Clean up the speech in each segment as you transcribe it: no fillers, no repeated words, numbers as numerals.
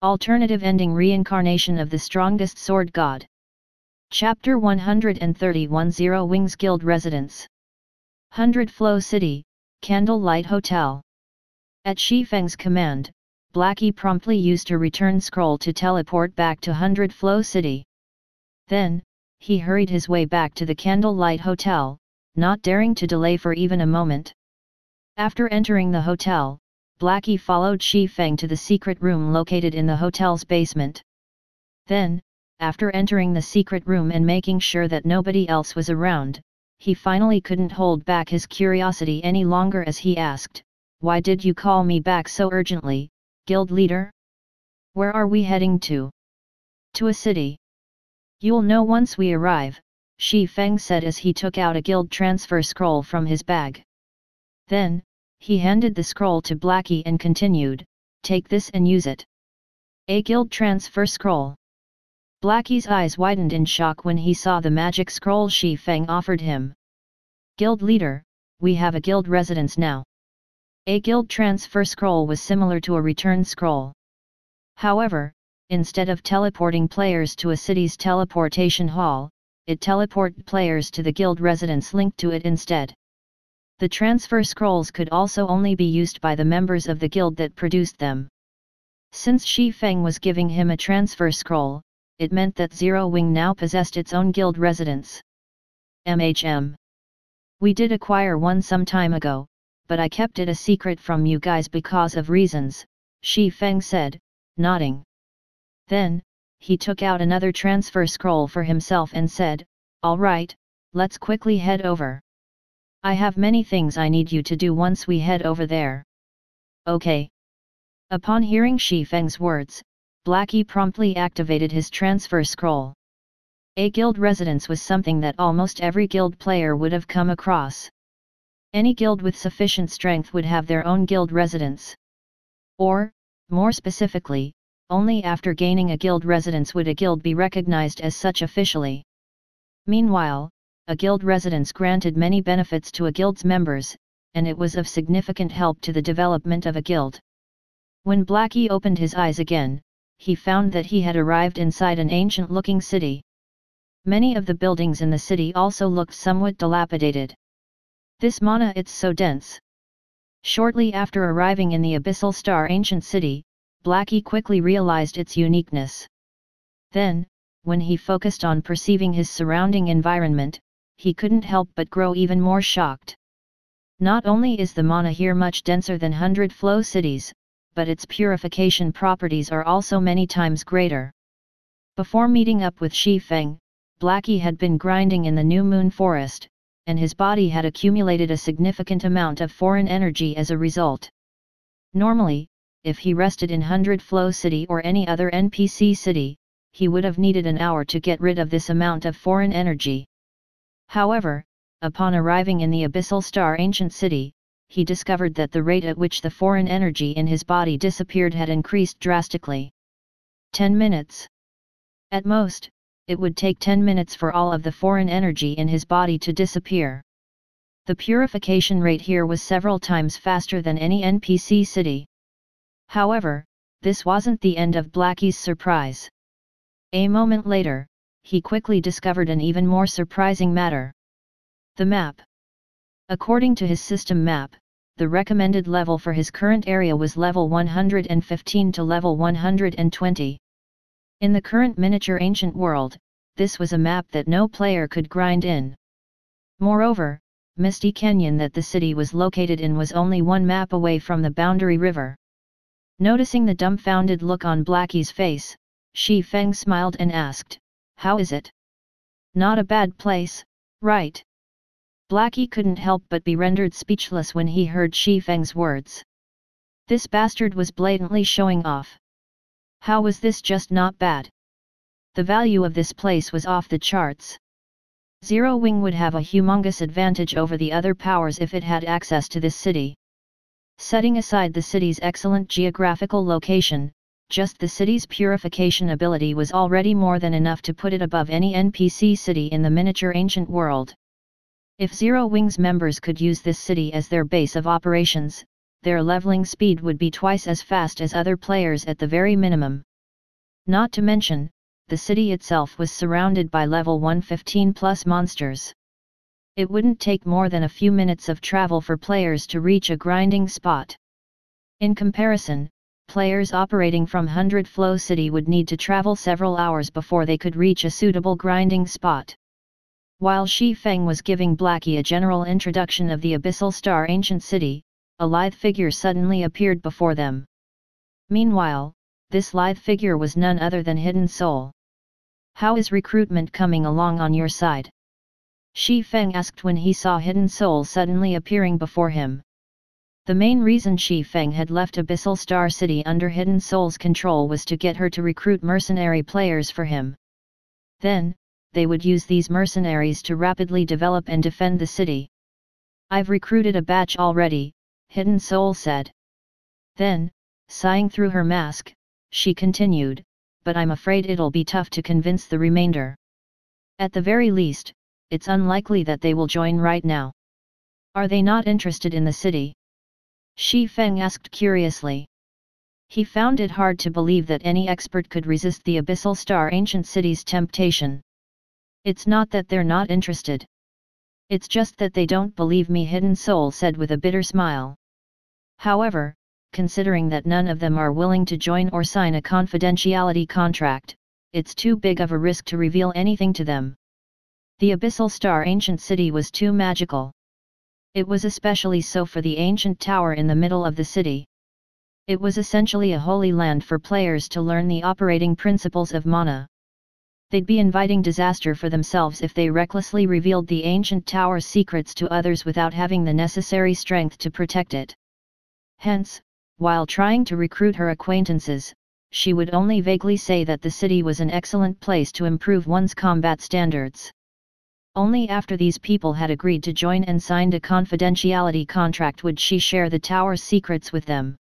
Alternative ending: reincarnation of the strongest sword god. Chapter 131 Zero Wings Guild Residence. 100 Flow City, Candlelight Hotel. At Shi Feng's command, Blackie promptly used her return scroll to teleport back to 100 Flow City. Then, he hurried his way back to the Candlelight Hotel, not daring to delay for even a moment. After entering the hotel, Blackie followed Shi Feng to the secret room located in the hotel's basement. Then, after entering the secret room and making sure that nobody else was around, he finally couldn't hold back his curiosity any longer as he asked, "Why did you call me back so urgently, guild leader? Where are we heading to?" "To a city. You'll know once we arrive," Shi Feng said as he took out a guild transfer scroll from his bag. Then, he handed the scroll to Blackie and continued, "Take this and use it." A guild transfer scroll. Blackie's eyes widened in shock when he saw the magic scroll Shi Feng offered him. "Guild leader, we have a guild residence now." A guild transfer scroll was similar to a return scroll. However, instead of teleporting players to a city's teleportation hall, it teleported players to the guild residence linked to it instead. The transfer scrolls could also only be used by the members of the guild that produced them. Since Shi Feng was giving him a transfer scroll, it meant that Zero Wing now possessed its own guild residence. We did acquire one some time ago, but I kept it a secret from you guys because of reasons," Shi Feng said, nodding. Then, he took out another transfer scroll for himself and said, "All right, let's quickly head over. I have many things I need you to do once we head over there." "Okay." Upon hearing Shi Feng's words, Blackie promptly activated his transfer scroll. A guild residence was something that almost every guild player would have come across. Any guild with sufficient strength would have their own guild residence. Or, more specifically, only after gaining a guild residence would a guild be recognized as such officially. Meanwhile, a guild residence granted many benefits to a guild's members, and it was of significant help to the development of a guild. When Blackie opened his eyes again, he found that he had arrived inside an ancient-looking city. Many of the buildings in the city also looked somewhat dilapidated. "This mana, it's so dense." Shortly after arriving in the Abyssal Star ancient city, Blackie quickly realized its uniqueness. Then, when he focused on perceiving his surrounding environment, he couldn't help but grow even more shocked. Not only is the mana here much denser than 100 flow cities, but its purification properties are also many times greater. Before meeting up with Shi Feng, Blackie had been grinding in the New Moon Forest, and his body had accumulated a significant amount of foreign energy as a result. Normally, if he rested in 100 Flow City or any other NPC city, he would have needed an hour to get rid of this amount of foreign energy. However, upon arriving in the Abyssal Star ancient city, he discovered that the rate at which the foreign energy in his body disappeared had increased drastically. 10 minutes. At most, it would take 10 minutes for all of the foreign energy in his body to disappear. The purification rate here was several times faster than any NPC city. However, this wasn't the end of Blackie's surprise. A moment later, he quickly discovered an even more surprising matter. The map. According to his system map, the recommended level for his current area was level 115 to level 120. In the current miniature ancient world, this was a map that no player could grind in. Moreover, Misty Canyon that the city was located in was only one map away from the Boundary River. Noticing the dumbfounded look on Blackie's face, Shi Feng smiled and asked, "How is it? Not a bad place, right?" Blackie couldn't help but be rendered speechless when he heard Shi Feng's words. This bastard was blatantly showing off. How was this just not bad? The value of this place was off the charts. Zero Wing would have a humongous advantage over the other powers if it had access to this city. Setting aside the city's excellent geographical location, just the city's purification ability was already more than enough to put it above any NPC city in the miniature ancient world. If Zero Wing's members could use this city as their base of operations, their leveling speed would be twice as fast as other players at the very minimum. Not to mention, the city itself was surrounded by level 115 plus monsters. It wouldn't take more than a few minutes of travel for players to reach a grinding spot. In comparison, players operating from 100 Flow City would need to travel several hours before they could reach a suitable grinding spot. While Shi Feng was giving Blackie a general introduction of the Abyssal Star Ancient City, a lithe figure suddenly appeared before them. Meanwhile, this lithe figure was none other than Hidden Soul. "How is recruitment coming along on your side?" Shi Feng asked when he saw Hidden Soul suddenly appearing before him. The main reason Shi Feng had left Abyssal Star City under Hidden Soul's control was to get her to recruit mercenary players for him. Then, they would use these mercenaries to rapidly develop and defend the city. "I've recruited a batch already," Hidden Soul said. Then, sighing through her mask, she continued, "but I'm afraid it'll be tough to convince the remainder. At the very least, it's unlikely that they will join right now." "Are they not interested in the city?" Shi Feng asked curiously. He found it hard to believe that any expert could resist the Abyssal Star Ancient City's temptation. "It's not that they're not interested. It's just that they don't believe me," Hidden Soul said with a bitter smile. "However, considering that none of them are willing to join or sign a confidentiality contract, it's too big of a risk to reveal anything to them." The Abyssal Star Ancient City was too magical. It was especially so for the ancient tower in the middle of the city. It was essentially a holy land for players to learn the operating principles of mana. They'd be inviting disaster for themselves if they recklessly revealed the ancient tower's secrets to others without having the necessary strength to protect it. Hence, while trying to recruit her acquaintances, she would only vaguely say that the city was an excellent place to improve one's combat standards. Only after these people had agreed to join and signed a confidentiality contract would she share the tower's secrets with them.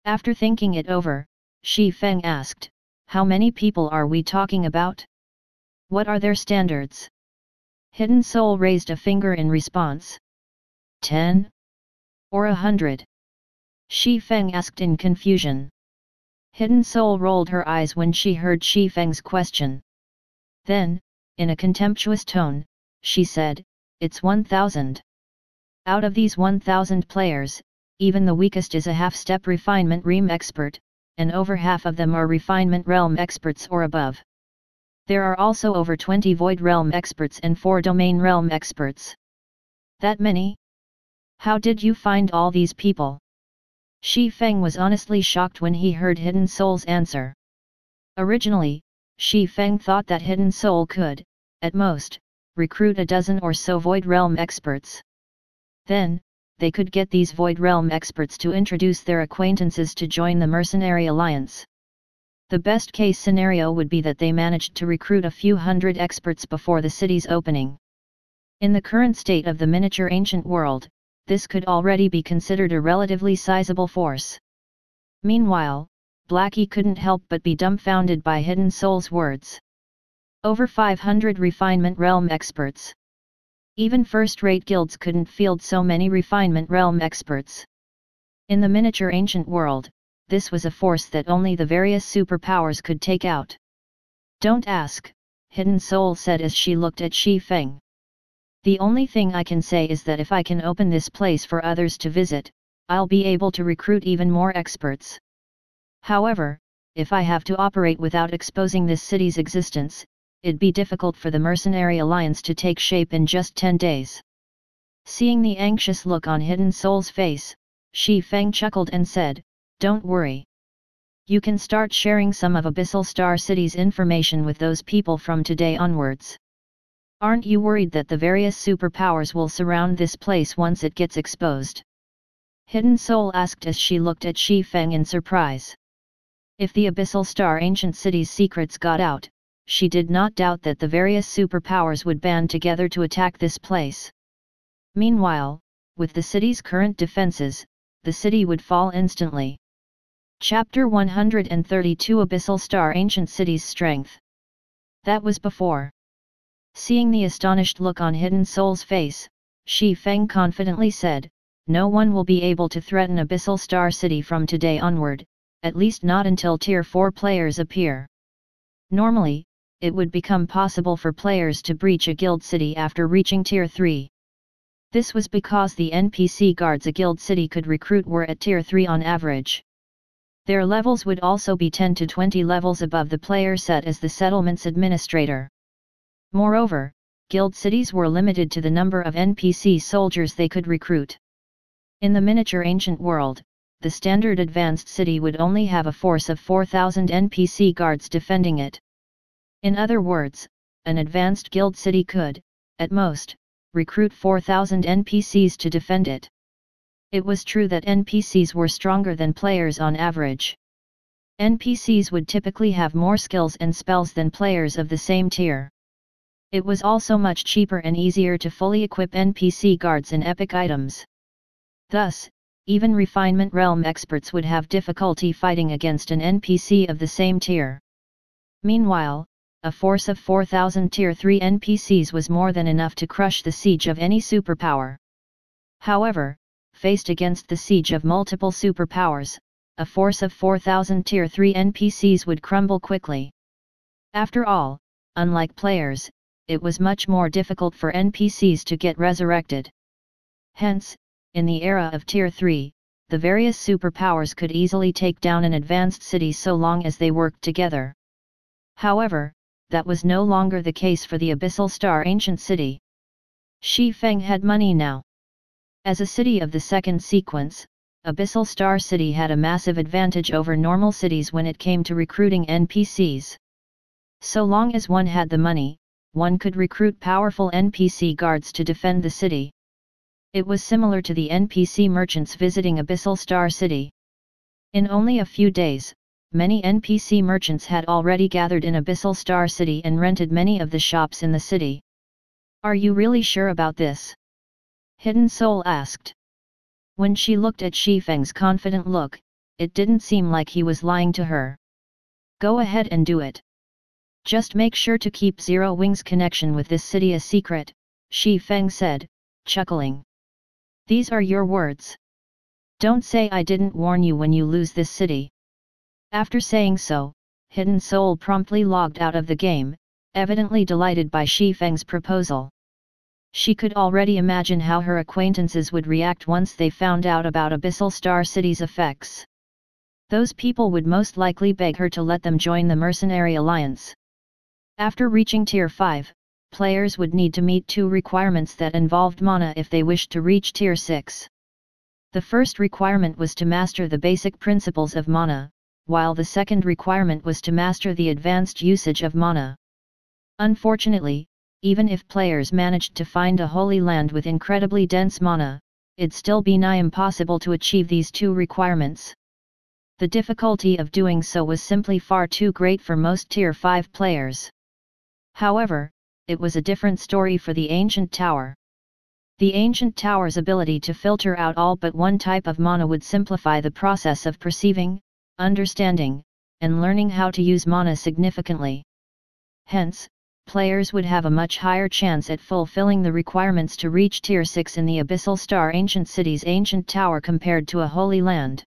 After thinking it over, Shi Feng asked, "How many people are we talking about? What are their standards?" Hidden Soul raised a finger in response. 10? Or 100? Shi Feng asked in confusion. Hidden Soul rolled her eyes when she heard Shi Feng's question. Then, in a contemptuous tone, she said, "It's 1,000. Out of these 1,000 players, even the weakest is a half-step refinement realm expert, and over half of them are refinement realm experts or above. There are also over 20 void realm experts and 4 domain realm experts." "That many? How did you find all these people?" Shi Feng was honestly shocked when he heard Hidden Soul's answer. Originally, Shi Feng thought that Hidden Soul could, at most, recruit a dozen or so Void Realm experts. Then, they could get these Void Realm experts to introduce their acquaintances to join the Mercenary Alliance. The best case scenario would be that they managed to recruit a few hundred experts before the city's opening. In the current state of the miniature ancient world, this could already be considered a relatively sizable force. Meanwhile, Blackie couldn't help but be dumbfounded by Hidden Soul's words. Over 500 refinement realm experts. Even first-rate guilds couldn't field so many refinement realm experts. In the miniature ancient world, this was a force that only the various superpowers could take out. "Don't ask," Hidden Soul said as she looked at Shi Feng. "The only thing I can say is that if I can open this place for others to visit, I'll be able to recruit even more experts. However, if I have to operate without exposing this city's existence, it'd be difficult for the Mercenary Alliance to take shape in just 10 days. Seeing the anxious look on Hidden Soul's face, Shi Feng chuckled and said, "Don't worry. You can start sharing some of Abyssal Star City's information with those people from today onwards. Aren't you worried that the various superpowers will surround this place once it gets exposed?" Hidden Soul asked as she looked at Shi Feng in surprise. If the Abyssal Star Ancient City's secrets got out, she did not doubt that the various superpowers would band together to attack this place. Meanwhile, with the city's current defenses, the city would fall instantly. Chapter 132 Abyssal Star Ancient City's Strength. That was before. Seeing the astonished look on Hidden Soul's face, Shi Feng confidently said, "No one will be able to threaten Abyssal Star City from today onward, at least not until Tier 4 players appear. Normally, it would become possible for players to breach a guild city after reaching Tier 3. This was because the NPC guards a guild city could recruit were at Tier 3 on average. Their levels would also be 10 to 20 levels above the player set as the settlement's administrator. Moreover, guild cities were limited to the number of NPC soldiers they could recruit. In the miniature ancient world, the standard advanced city would only have a force of 4,000 NPC guards defending it. In other words, an advanced guild city could, at most, recruit 4,000 NPCs to defend it. It was true that NPCs were stronger than players on average. NPCs would typically have more skills and spells than players of the same tier. It was also much cheaper and easier to fully equip NPC guards and epic items. Thus, even refinement realm experts would have difficulty fighting against an NPC of the same tier. Meanwhile, a force of 4,000 Tier 3 NPCs was more than enough to crush the siege of any superpower. However, faced against the siege of multiple superpowers, a force of 4,000 Tier 3 NPCs would crumble quickly. After all, unlike players, it was much more difficult for NPCs to get resurrected. Hence, in the era of Tier 3, the various superpowers could easily take down an advanced city so long as they worked together. However, that was no longer the case for the Abyssal Star Ancient City. Shi Feng had money now. As a city of the second sequence, Abyssal Star City had a massive advantage over normal cities when it came to recruiting NPCs. So long as one had the money, one could recruit powerful NPC guards to defend the city. It was similar to the NPC merchants visiting Abyssal Star City. In only a few days, many NPC merchants had already gathered in Abyssal Star City and rented many of the shops in the city. "Are you really sure about this?" Hidden Soul asked. When she looked at Shi Feng's confident look, it didn't seem like he was lying to her. "Go ahead and do it. Just make sure to keep Zero Wing's connection with this city a secret," Shi Feng said, chuckling. "These are your words. Don't say I didn't warn you when you lose this city." After saying so, Hidden Soul promptly logged out of the game, evidently delighted by Shi Feng's proposal. She could already imagine how her acquaintances would react once they found out about Abyssal Star City's effects. Those people would most likely beg her to let them join the Mercenary Alliance. After reaching Tier 5, players would need to meet two requirements that involved mana if they wished to reach Tier 6. The first requirement was to master the basic principles of mana, while the second requirement was to master the advanced usage of mana. Unfortunately, even if players managed to find a holy land with incredibly dense mana, it'd still be nigh impossible to achieve these two requirements. The difficulty of doing so was simply far too great for most Tier 5 players. However, it was a different story for the Ancient Tower. The Ancient Tower's ability to filter out all but one type of mana would simplify the process of perceiving, understanding, and learning how to use mana significantly. Hence, players would have a much higher chance at fulfilling the requirements to reach Tier 6 in the Abyssal Star Ancient City's Ancient Tower compared to a Holy Land.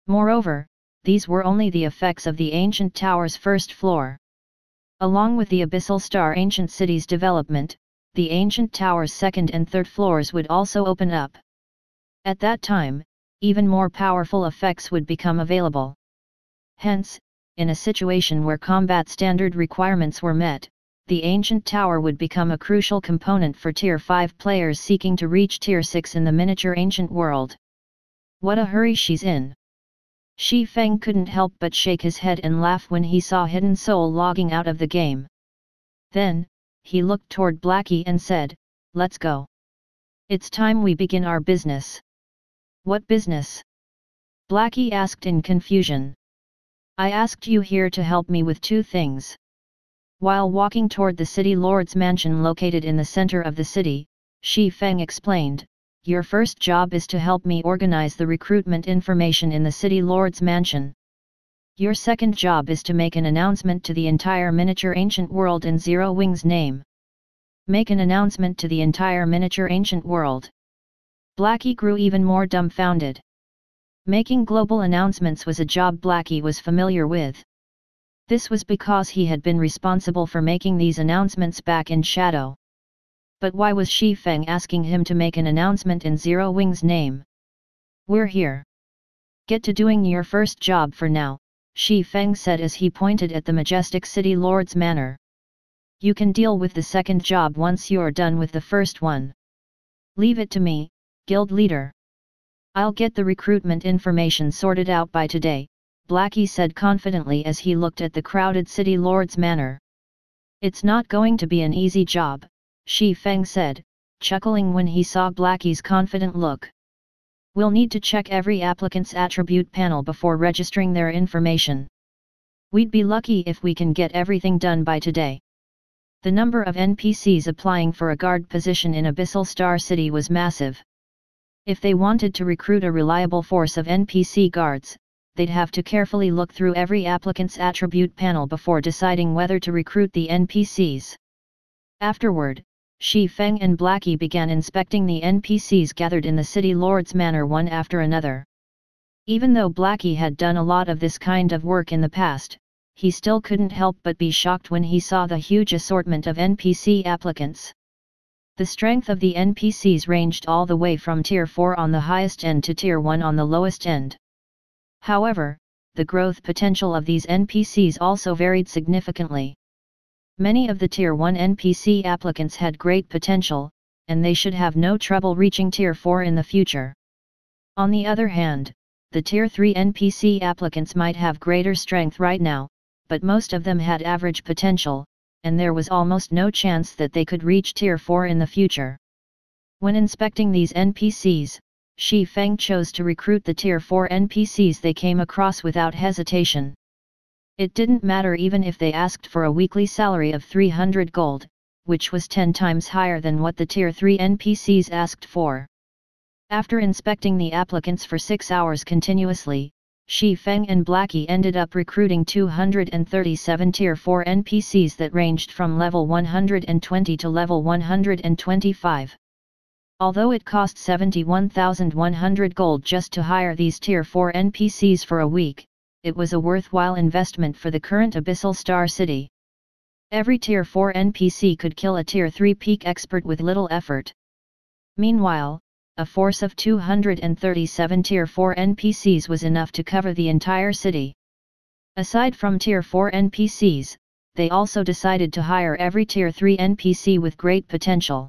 Moreover, these were only the effects of the Ancient Tower's first floor. Along with the Abyssal Star Ancient City's development, the Ancient Tower's second and third floors would also open up. At that time, even more powerful effects would become available. Hence, in a situation where combat standard requirements were met, the Ancient Tower would become a crucial component for Tier 5 players seeking to reach Tier 6 in the miniature ancient world. What a hurry she's in! Shi Feng couldn't help but shake his head and laugh when he saw Hidden Soul logging out of the game. Then, he looked toward Blackie and said, "Let's go. It's time we begin our business." "What business?" Blackie asked in confusion. "I asked you here to help me with two things." While walking toward the city lord's mansion located in the center of the city, Shi Feng explained, "Your first job is to help me organize the recruitment information in the city lord's mansion. Your second job is to make an announcement to the entire miniature ancient world in Zero Wing's name." "Make an announcement to the entire miniature ancient world?" Blackie grew even more dumbfounded. Making global announcements was a job Blackie was familiar with. This was because he had been responsible for making these announcements back in Shadow. But why was Shi Feng asking him to make an announcement in Zero Wing's name? "We're here. Get to doing your first job for now," Shi Feng said as he pointed at the majestic city lord's manor. "You can deal with the second job once you're done with the first one. Leave it to me, guild leader. I'll get the recruitment information sorted out by today," Blackie said confidently as he looked at the crowded city lord's manor. "It's not going to be an easy job," Shi Feng said, chuckling when he saw Blackie's confident look. "We'll need to check every applicant's attribute panel before registering their information. We'd be lucky if we can get everything done by today." The number of NPCs applying for a guard position in Abyssal Star City was massive. If they wanted to recruit a reliable force of NPC guards, they'd have to carefully look through every applicant's attribute panel before deciding whether to recruit the NPCs. Afterward, Shi Feng and Blackie began inspecting the NPCs gathered in the city lord's manor one after another. Even though Blackie had done a lot of this kind of work in the past, he still couldn't help but be shocked when he saw the huge assortment of NPC applicants. The strength of the NPCs ranged all the way from Tier 4 on the highest end to Tier 1 on the lowest end. However, the growth potential of these NPCs also varied significantly. Many of the Tier 1 NPC applicants had great potential, and they should have no trouble reaching Tier 4 in the future. On the other hand, the Tier 3 NPC applicants might have greater strength right now, but most of them had average potential, and there was almost no chance that they could reach Tier 4 in the future. When inspecting these NPCs, Shi Feng chose to recruit the Tier 4 NPCs they came across without hesitation. It didn't matter even if they asked for a weekly salary of 300 gold, which was 10 times higher than what the Tier 3 NPCs asked for. After inspecting the applicants for 6 hours continuously, Shi Feng and Blackie ended up recruiting 237 Tier 4 NPCs that ranged from level 120 to level 125. Although it cost 71,100 gold just to hire these Tier 4 NPCs for a week, it was a worthwhile investment for the current Abyssal Star City. Every Tier 4 NPC could kill a Tier 3 peak expert with little effort. Meanwhile, a force of 237 Tier 4 NPCs was enough to cover the entire city. Aside from Tier 4 NPCs, they also decided to hire every Tier 3 NPC with great potential.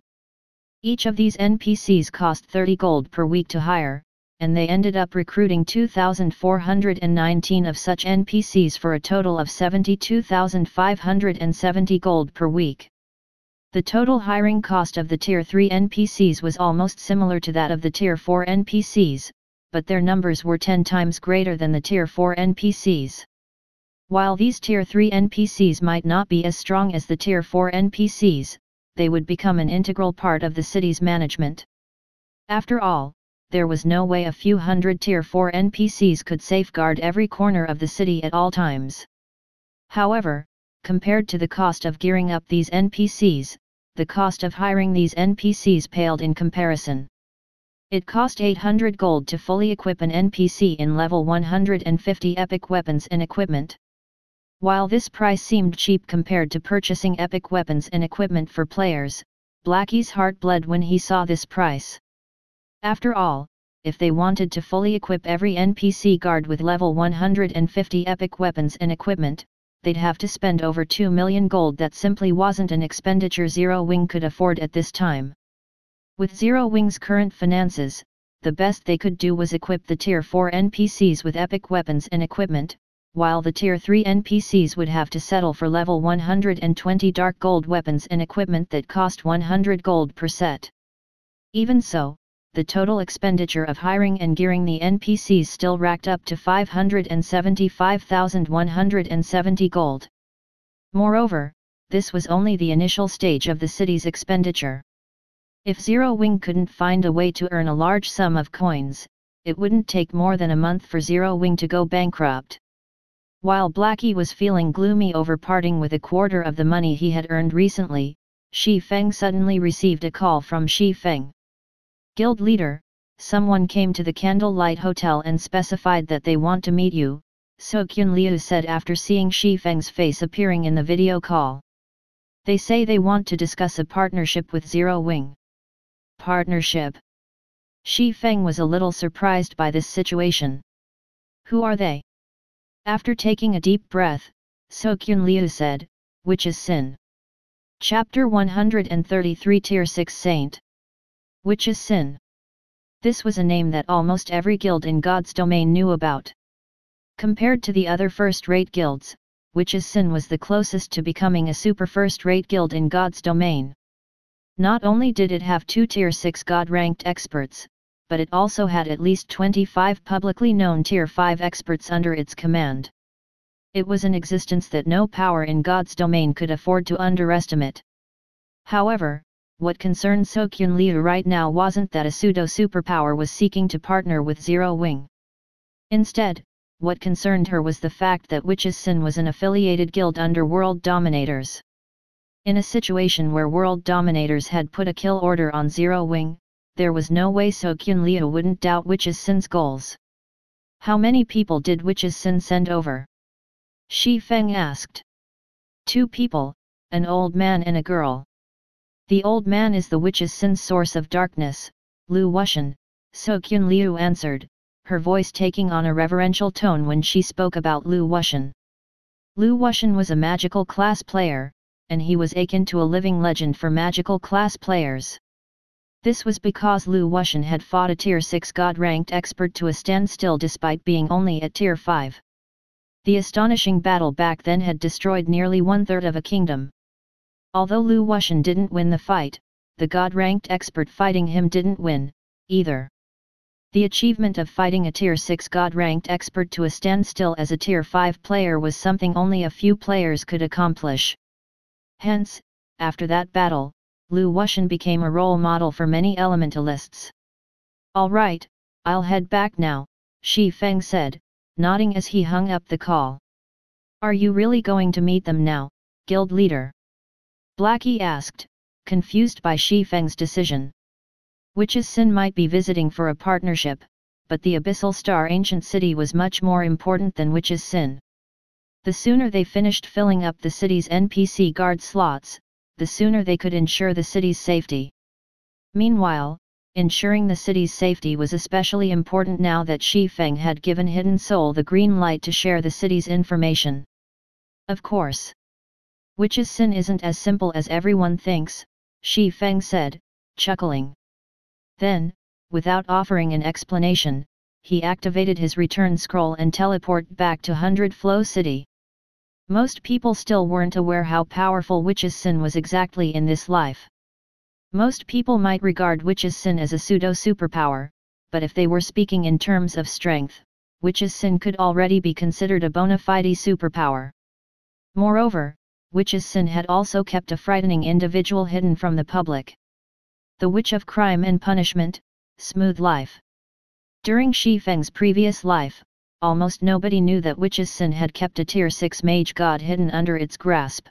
Each of these NPCs cost 30 gold per week to hire, and they ended up recruiting 2,419 of such NPCs for a total of 72,570 gold per week. The total hiring cost of the Tier 3 NPCs was almost similar to that of the Tier 4 NPCs, but their numbers were 10 times greater than the Tier 4 NPCs. While these Tier 3 NPCs might not be as strong as the Tier 4 NPCs, they would become an integral part of the city's management. After all, there was no way a few hundred Tier 4 NPCs could safeguard every corner of the city at all times. However, compared to the cost of gearing up these NPCs, the cost of hiring these NPCs paled in comparison. It cost 800 gold to fully equip an NPC in level 150 epic weapons and equipment. While this price seemed cheap compared to purchasing epic weapons and equipment for players, Blackie's heart bled when he saw this price. After all, if they wanted to fully equip every NPC guard with level 150 epic weapons and equipment, they'd have to spend over 2 million gold. That simply wasn't an expenditure Zero Wing could afford at this time. With Zero Wing's current finances, the best they could do was equip the Tier 4 NPCs with epic weapons and equipment, while the Tier 3 NPCs would have to settle for level 120 dark gold weapons and equipment that cost 100 gold per set. Even so, the total expenditure of hiring and gearing the NPCs still racked up to 575,170 gold. Moreover, this was only the initial stage of the city's expenditure. If Zero Wing couldn't find a way to earn a large sum of coins, it wouldn't take more than a month for Zero Wing to go bankrupt. While Blackie was feeling gloomy over parting with a quarter of the money he had earned recently, Shi Feng suddenly received a call from Shi Feng. "Guild leader, someone came to the Candlelight Hotel and specified that they want to meet you," Sokyun Liu said after seeing Shi Feng's face appearing in the video call. They say they want to discuss a partnership with Zero Wing. Partnership? Shi Feng was a little surprised by this situation. Who are they? After taking a deep breath, Sokyun Liu said, Witch's Sin. Chapter 133 Tier 6 Saint. Witch's Sin. This was a name that almost every guild in God's domain knew about. Compared to the other first-rate guilds, Witch's Sin was the closest to becoming a super first-rate guild in God's domain. Not only did it have 2 Tier 6 God-ranked experts, but it also had at least 25 publicly known Tier 5 experts under its command. It was an existence that no power in God's domain could afford to underestimate. However, what concerned Sokyun Liu right now wasn't that a pseudo-superpower was seeking to partner with Zero Wing. Instead, what concerned her was the fact that Witch's Sin was an affiliated guild under world dominators. In a situation where world dominators had put a kill order on Zero Wing, there was no way Sokyun Liu wouldn't doubt Witch's Sin's goals. How many people did Witch's Sin send over? Shi Feng asked. 2 people, an old man and a girl. The old man is the Witch's Sin's source of darkness, Lu Wuxian, Sokyun Liu answered, her voice taking on a reverential tone when she spoke about Lu Wuxian. Lu Wuxian was a magical class player, and he was akin to a living legend for magical class players. This was because Lu Wuxian had fought a Tier 6 God-ranked expert to a standstill despite being only at Tier 5. The astonishing battle back then had destroyed nearly 1/3 of a kingdom. Although Lu Wuxian didn't win the fight, the God-ranked expert fighting him didn't win, either. The achievement of fighting a Tier 6 God-ranked expert to a standstill as a Tier 5 player was something only a few players could accomplish. Hence, after that battle, Lu Wuxian became a role model for many elementalists. Alright, I'll head back now, Shi Feng said, nodding as he hung up the call. Are you really going to meet them now, guild leader? Blackie asked, confused by Shi Feng's decision. Witch's Sin might be visiting for a partnership, but the Abyssal Star Ancient City was much more important than Witch's Sin. The sooner they finished filling up the city's NPC guard slots, the sooner they could ensure the city's safety. Meanwhile, ensuring the city's safety was especially important now that Shi Feng had given Hidden Soul the green light to share the city's information. Of course. Witch's Sin isn't as simple as everyone thinks, Shi Feng said, chuckling. Then, without offering an explanation, he activated his return scroll and teleported back to 100 Flow City. Most people still weren't aware how powerful Witch's Sin was exactly in this life. Most people might regard Witch's Sin as a pseudo-superpower, but if they were speaking in terms of strength, Witch's Sin could already be considered a bona fide superpower. Moreover, Witch's Sin had also kept a frightening individual hidden from the public. The Witch of Crime and Punishment, Smooth Life. During Shi Feng's previous life, almost nobody knew that Witch's Sin had kept a Tier 6 mage god hidden under its grasp.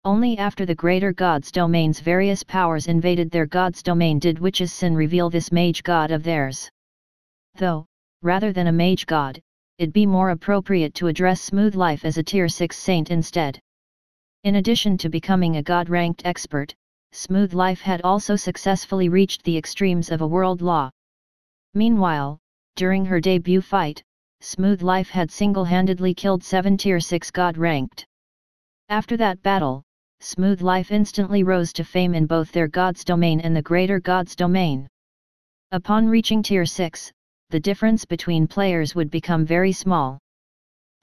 Only after the greater god's domain's various powers invaded their god's domain did Witch's Sin reveal this mage god of theirs. Though, rather than a mage god, it'd be more appropriate to address Smooth Life as a Tier 6 saint instead. In addition to becoming a god-ranked expert, Smooth Life had also successfully reached the extremes of a world law. Meanwhile, during her debut fight, Smooth Life had single-handedly killed 7 Tier 6 god-ranked. After that battle, Smooth Life instantly rose to fame in both their god's domain and the greater god's domain. Upon reaching Tier 6, the difference between players would become very small.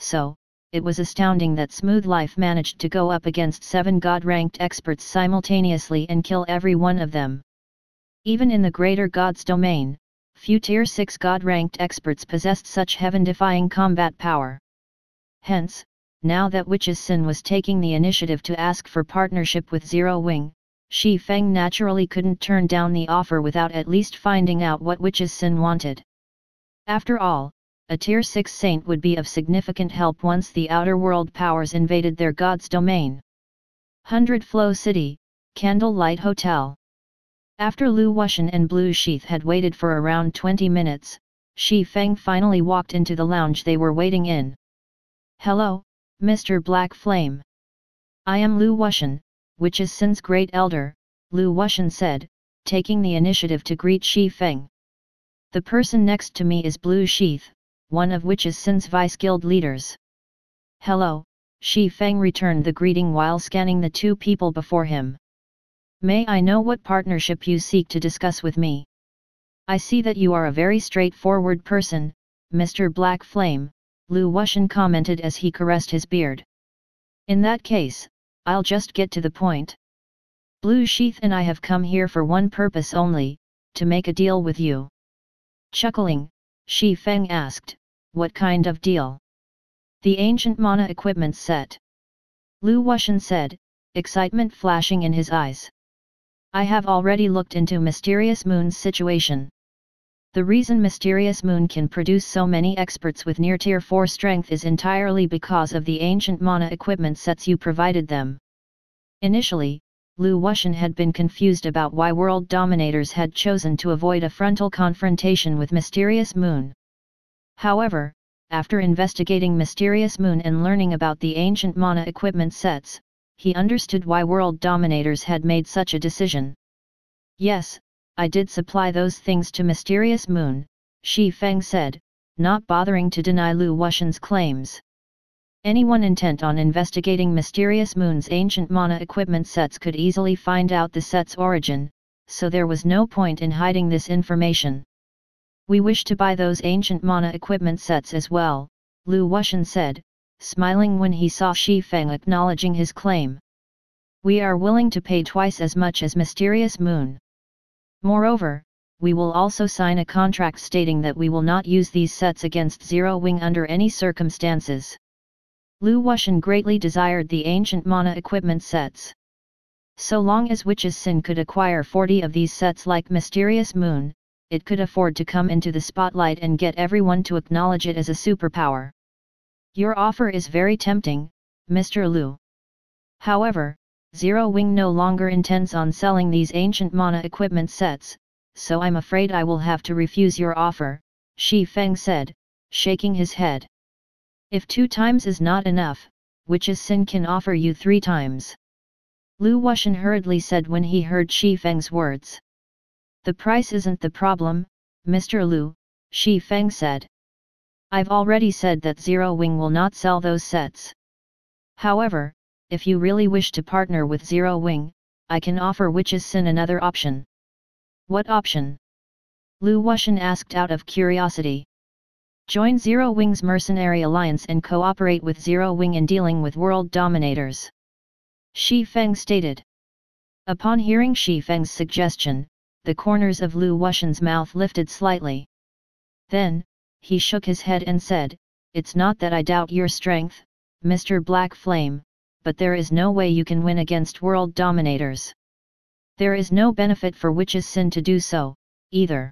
So, it was astounding that Smooth Life managed to go up against 7 god-ranked experts simultaneously and kill every one of them. Even in the greater god's domain, few Tier 6 god-ranked experts possessed such heaven-defying combat power. Hence, now that Witch's Sin was taking the initiative to ask for partnership with Zero Wing, Shi Feng naturally couldn't turn down the offer without at least finding out what Witch's Sin wanted. After all, a Tier 6 saint would be of significant help once the outer world powers invaded their god's domain. 100 Flow City, Candlelight Hotel. After Lu Wuxian and Blue Sheath had waited for around 20 minutes, Shi Feng finally walked into the lounge they were waiting in. Hello, Mr. Black Flame. I am Lu Wushan, Witch's Sin's great elder, Lu Wushan said, taking the initiative to greet Shi Feng. The person next to me is Blue Sheath, one of Witch's Sin's vice guild leaders. Hello, Shi Feng returned the greeting while scanning the two people before him. May I know what partnership you seek to discuss with me? I see that you are a very straightforward person, Mr. Black Flame, Lu Wushan commented as he caressed his beard. In that case, I'll just get to the point. Blue Sheath and I have come here for one purpose only, to make a deal with you. Chuckling, Shi Feng asked, what kind of deal? The ancient mana equipment set. Lu Wushan said, excitement flashing in his eyes. I have already looked into Mysterious Moon's situation. The reason Mysterious Moon can produce so many experts with near tier 4 strength is entirely because of the ancient mana equipment sets you provided them. Initially, Lu Wushan had been confused about why world dominators had chosen to avoid a frontal confrontation with Mysterious Moon. However, after investigating Mysterious Moon and learning about the ancient mana equipment sets, he understood why world dominators had made such a decision. Yes, I did supply those things to Mysterious Moon, Shi Feng said, not bothering to deny Lu Wushan's claims. Anyone intent on investigating Mysterious Moon's ancient mana equipment sets could easily find out the set's origin, so there was no point in hiding this information. We wish to buy those ancient mana equipment sets as well, Lu Wushan said, smiling when he saw Shi Feng acknowledging his claim. We are willing to pay twice as much as Mysterious Moon. Moreover, we will also sign a contract stating that we will not use these sets against Zero Wing under any circumstances. Lu Wushan greatly desired the ancient mana equipment sets. So long as Witch's Sin could acquire 40 of these sets like Mysterious Moon, it could afford to come into the spotlight and get everyone to acknowledge it as a superpower. Your offer is very tempting, Mr. Lu. However, Zero Wing no longer intends on selling these ancient mana equipment sets, so I'm afraid I will have to refuse your offer, Shi Feng said, shaking his head. If 2 times is not enough, Witch's Sin can offer you 3 times. Lu Wushan hurriedly said when he heard Shi Feng's words. The price isn't the problem, Mr. Lu, Shi Feng said. I've already said that Zero Wing will not sell those sets. However, if you really wish to partner with Zero Wing, I can offer Witch's Sin another option. What option? Lu Wushan asked out of curiosity. Join Zero Wing's Mercenary alliance and cooperate with Zero Wing in dealing with world dominators. Shi Feng stated. Upon hearing Shi Feng's suggestion, the corners of Lu Wushan's mouth lifted slightly. Then, he shook his head and said, it's not that I doubt your strength, Mr. Black Flame, but there is no way you can win against world dominators. There is no benefit for Witch's Sin to do so, either.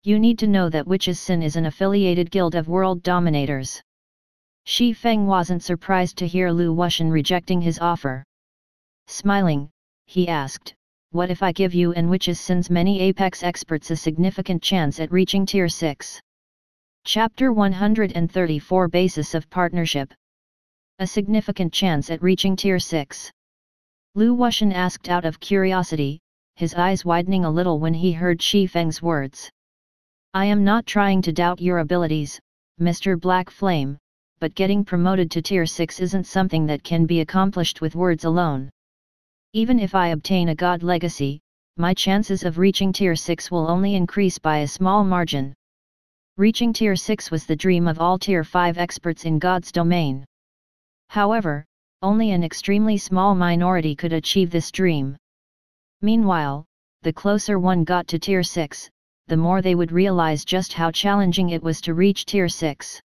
You need to know that Witch's Sin is an affiliated guild of world dominators. Shi Feng wasn't surprised to hear Lu Wushan rejecting his offer. Smiling, he asked, what if I give you and Witch's Sin's many apex experts a significant chance at reaching Tier 6? Chapter 134 Basis of Partnership. A significant chance at reaching Tier 6. Lu Wushan asked out of curiosity, his eyes widening a little when he heard Shi Feng's words. I am not trying to doubt your abilities, Mr. Black Flame, but getting promoted to Tier 6 isn't something that can be accomplished with words alone. Even if I obtain a God legacy, my chances of reaching Tier 6 will only increase by a small margin. Reaching Tier 6 was the dream of all Tier 5 experts in God's domain. However, only an extremely small minority could achieve this dream. Meanwhile, the closer one got to Tier 6, the more they would realize just how challenging it was to reach Tier 6.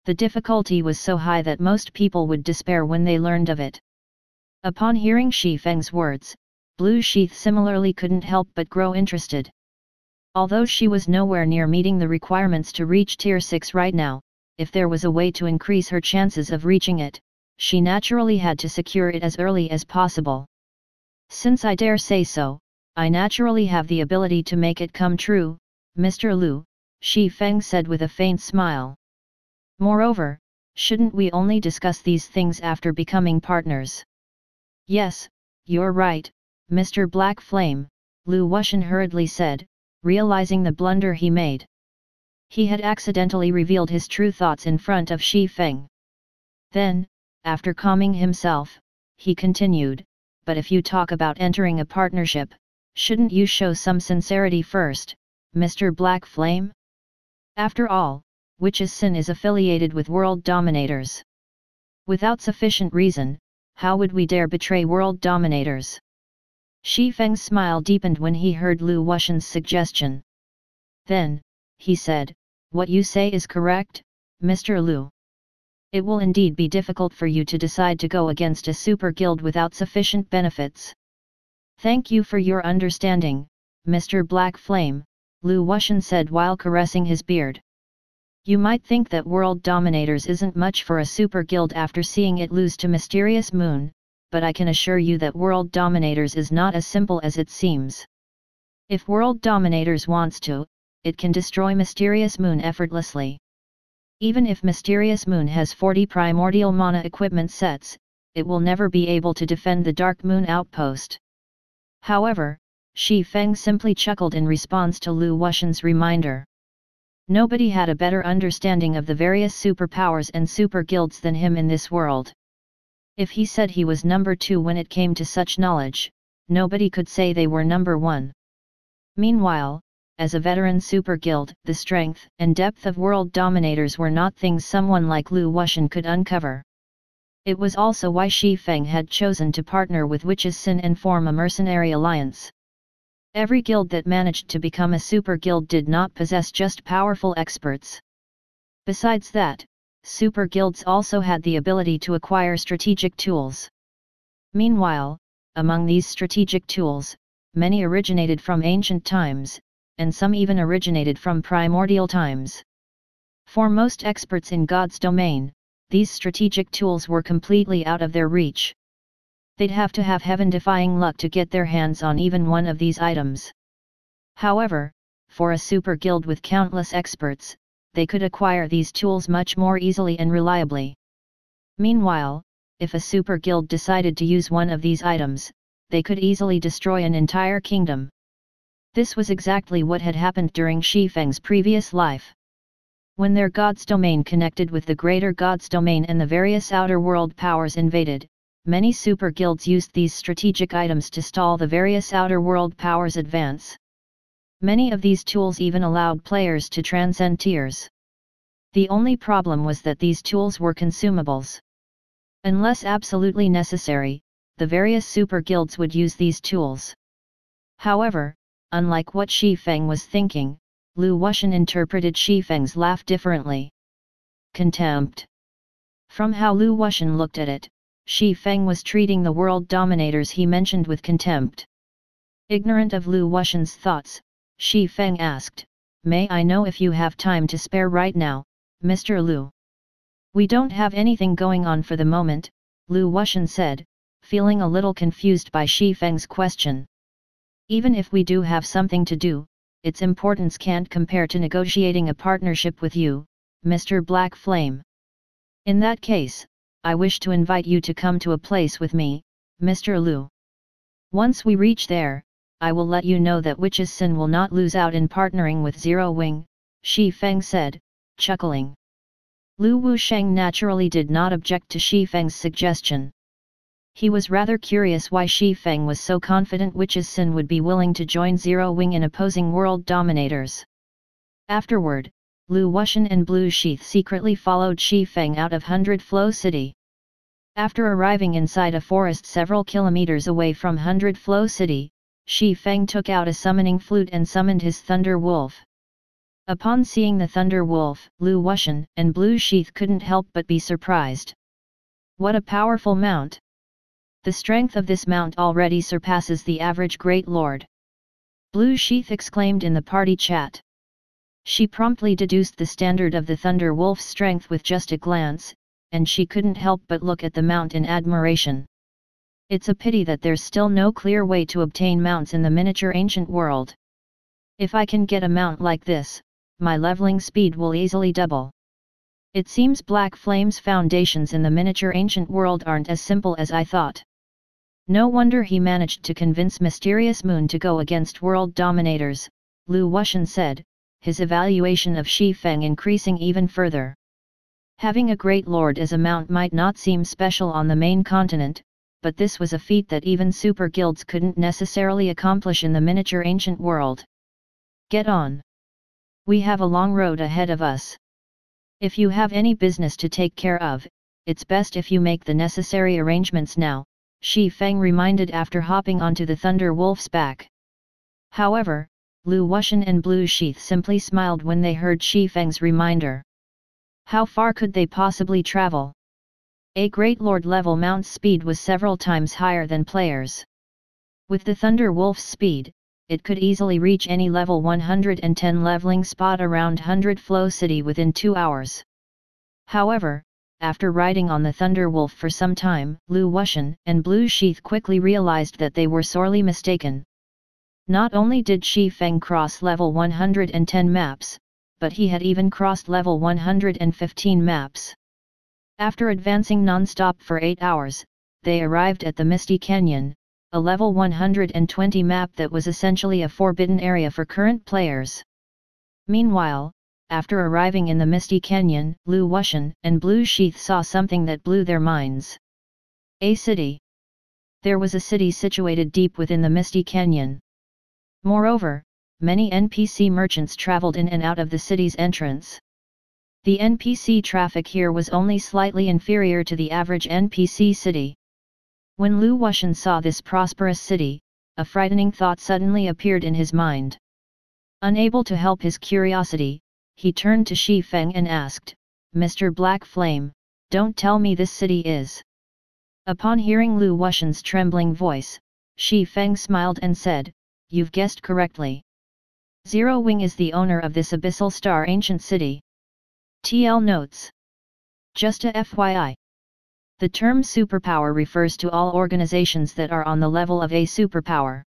The difficulty was so high that most people would despair when they learned of it. Upon hearing Shi Feng's words, Blue Sheath similarly couldn't help but grow interested. Although she was nowhere near meeting the requirements to reach Tier 6 right now, if there was a way to increase her chances of reaching it, she naturally had to secure it as early as possible. Since I dare say so, I naturally have the ability to make it come true, Mr. Lu, Shi Feng said with a faint smile. Moreover, Shouldn't we only discuss these things after becoming partners? Yes, you're right, Mr. Black Flame, Lu Wuxian hurriedly said, realizing the blunder he made. He had accidentally revealed his true thoughts in front of Shi Feng. Then, after calming himself, he continued, but if you talk about entering a partnership, shouldn't you show some sincerity first, Mr. Black Flame? After all, Witch's Sin is affiliated with world dominators. Without sufficient reason, how would we dare betray world dominators? Shi Feng's smile deepened when he heard Lu Wuxian's suggestion. Then, he said, what you say is correct, Mr. Lu. It will indeed be difficult for you to decide to go against a super guild without sufficient benefits. Thank you for your understanding, Mr. Black Flame, Lu Wuxian said while caressing his beard. You might think that World Dominators isn't much for a super guild after seeing it lose to Mysterious Moon, but I can assure you that World Dominators is not as simple as it seems. If World Dominators wants to, it can destroy Mysterious Moon effortlessly. Even if Mysterious Moon has 40 Primordial Mana equipment sets, it will never be able to defend the Dark Moon outpost. However, Shi Feng simply chuckled in response to Lu Wuxian's reminder. Nobody had a better understanding of the various superpowers and super guilds than him in this world. If he said he was number 2 when it came to such knowledge, nobody could say they were number 1. Meanwhile, as a veteran super guild, the strength and depth of world dominators were not things someone like Lu Wuxian could uncover. It was also why Shi Feng had chosen to partner with Witch's Sin and form a mercenary alliance. Every guild that managed to become a super guild did not possess just powerful experts. Besides that, super guilds also had the ability to acquire strategic tools. Meanwhile, among these strategic tools, many originated from ancient times, and some even originated from primordial times. For most experts in God's domain, these strategic tools were completely out of their reach. They'd have to have heaven-defying luck to get their hands on even one of these items. However, for a super guild with countless experts, they could acquire these tools much more easily and reliably. Meanwhile, if a super guild decided to use one of these items, they could easily destroy an entire kingdom. This was exactly what had happened during Shi Feng's previous life. When their God's domain connected with the greater God's domain and the various outer world powers invaded, many super guilds used these strategic items to stall the various outer world powers' advance. Many of these tools even allowed players to transcend tiers. The only problem was that these tools were consumables. Unless absolutely necessary, the various super guilds would use these tools. However, unlike what Shi Feng was thinking, Lu Wuxian interpreted Shi Feng's laugh differently. Contempt. From how Lu Wuxian looked at it, Shi Feng was treating the world dominators he mentioned with contempt. Ignorant of Lu Wuxian's thoughts, Shi Feng asked, "May I know if you have time to spare right now, Mr. Lu?" "We don't have anything going on for the moment," Lu Wuxian said, feeling a little confused by Shi Feng's question. "Even if we do have something to do, its importance can't compare to negotiating a partnership with you, Mr. Black Flame. In that case, I wish to invite you to come to a place with me, Mr. Lu. Once we reach there, I will let you know that Witch's Sin will not lose out in partnering with Zero Wing," Shi Feng said, chuckling. Lu Wusheng naturally did not object to Shi Feng's suggestion. He was rather curious why Shi Feng was so confident Witch's Sin would be willing to join Zero Wing in opposing world dominators. Afterward, Lu Wuxian and Blue Sheath secretly followed Shi Feng out of 100 Flow City. After arriving inside a forest several kilometers away from 100 Flow City, Shi Feng took out a summoning flute and summoned his Thunder Wolf. Upon seeing the Thunder Wolf, Lu Wuxian and Blue Sheath couldn't help but be surprised. What a powerful mount! The strength of this mount already surpasses the average Great Lord. Blue Sheath exclaimed in the party chat. She promptly deduced the standard of the Thunder Wolf's strength with just a glance, and she couldn't help but look at the mount in admiration. It's a pity that there's still no clear way to obtain mounts in the miniature ancient world. If I can get a mount like this, my leveling speed will easily double. It seems Black Flame's foundations in the miniature ancient world aren't as simple as I thought. No wonder he managed to convince Mysterious Moon to go against world dominators, Lu Wuxian said, his evaluation of Shi Feng increasing even further. Having a great lord as a mount might not seem special on the main continent, but this was a feat that even super guilds couldn't necessarily accomplish in the miniature ancient world. Get on. We have a long road ahead of us. If you have any business to take care of, it's best if you make the necessary arrangements now, Shi Feng reminded after hopping onto the Thunder Wolf's back. However, Lu Wuxian and Blue Sheath simply smiled when they heard Shi Feng's reminder. How far could they possibly travel? A Great Lord level mount's speed was several times higher than players. With the Thunder Wolf's speed, it could easily reach any level 110 leveling spot around 100 Flow City within 2 hours. However, after riding on the Thunder Wolf for some time, Lu Wuxian and Blue Sheath quickly realized that they were sorely mistaken. Not only did Shi Feng cross level 110 maps, but he had even crossed level 115 maps. After advancing non-stop for 8 hours, they arrived at the Misty Canyon, a level 120 map that was essentially a forbidden area for current players. Meanwhile, after arriving in the Misty Canyon, Lu Wuxian and Blue Sheath saw something that blew their minds. A city. There was a city situated deep within the Misty Canyon. Moreover, many NPC merchants traveled in and out of the city's entrance. The NPC traffic here was only slightly inferior to the average NPC city. When Lu Wuxian saw this prosperous city, a frightening thought suddenly appeared in his mind. Unable to help his curiosity, he turned to Shi Feng and asked, "Mr. Black Flame, don't tell me this city is." Upon hearing Lu Wuxian's trembling voice, Shi Feng smiled and said, "You've guessed correctly. Zero Wing is the owner of this Abyssal Star ancient city." TL notes. Just a FYI. The term superpower refers to all organizations that are on the level of a superpower.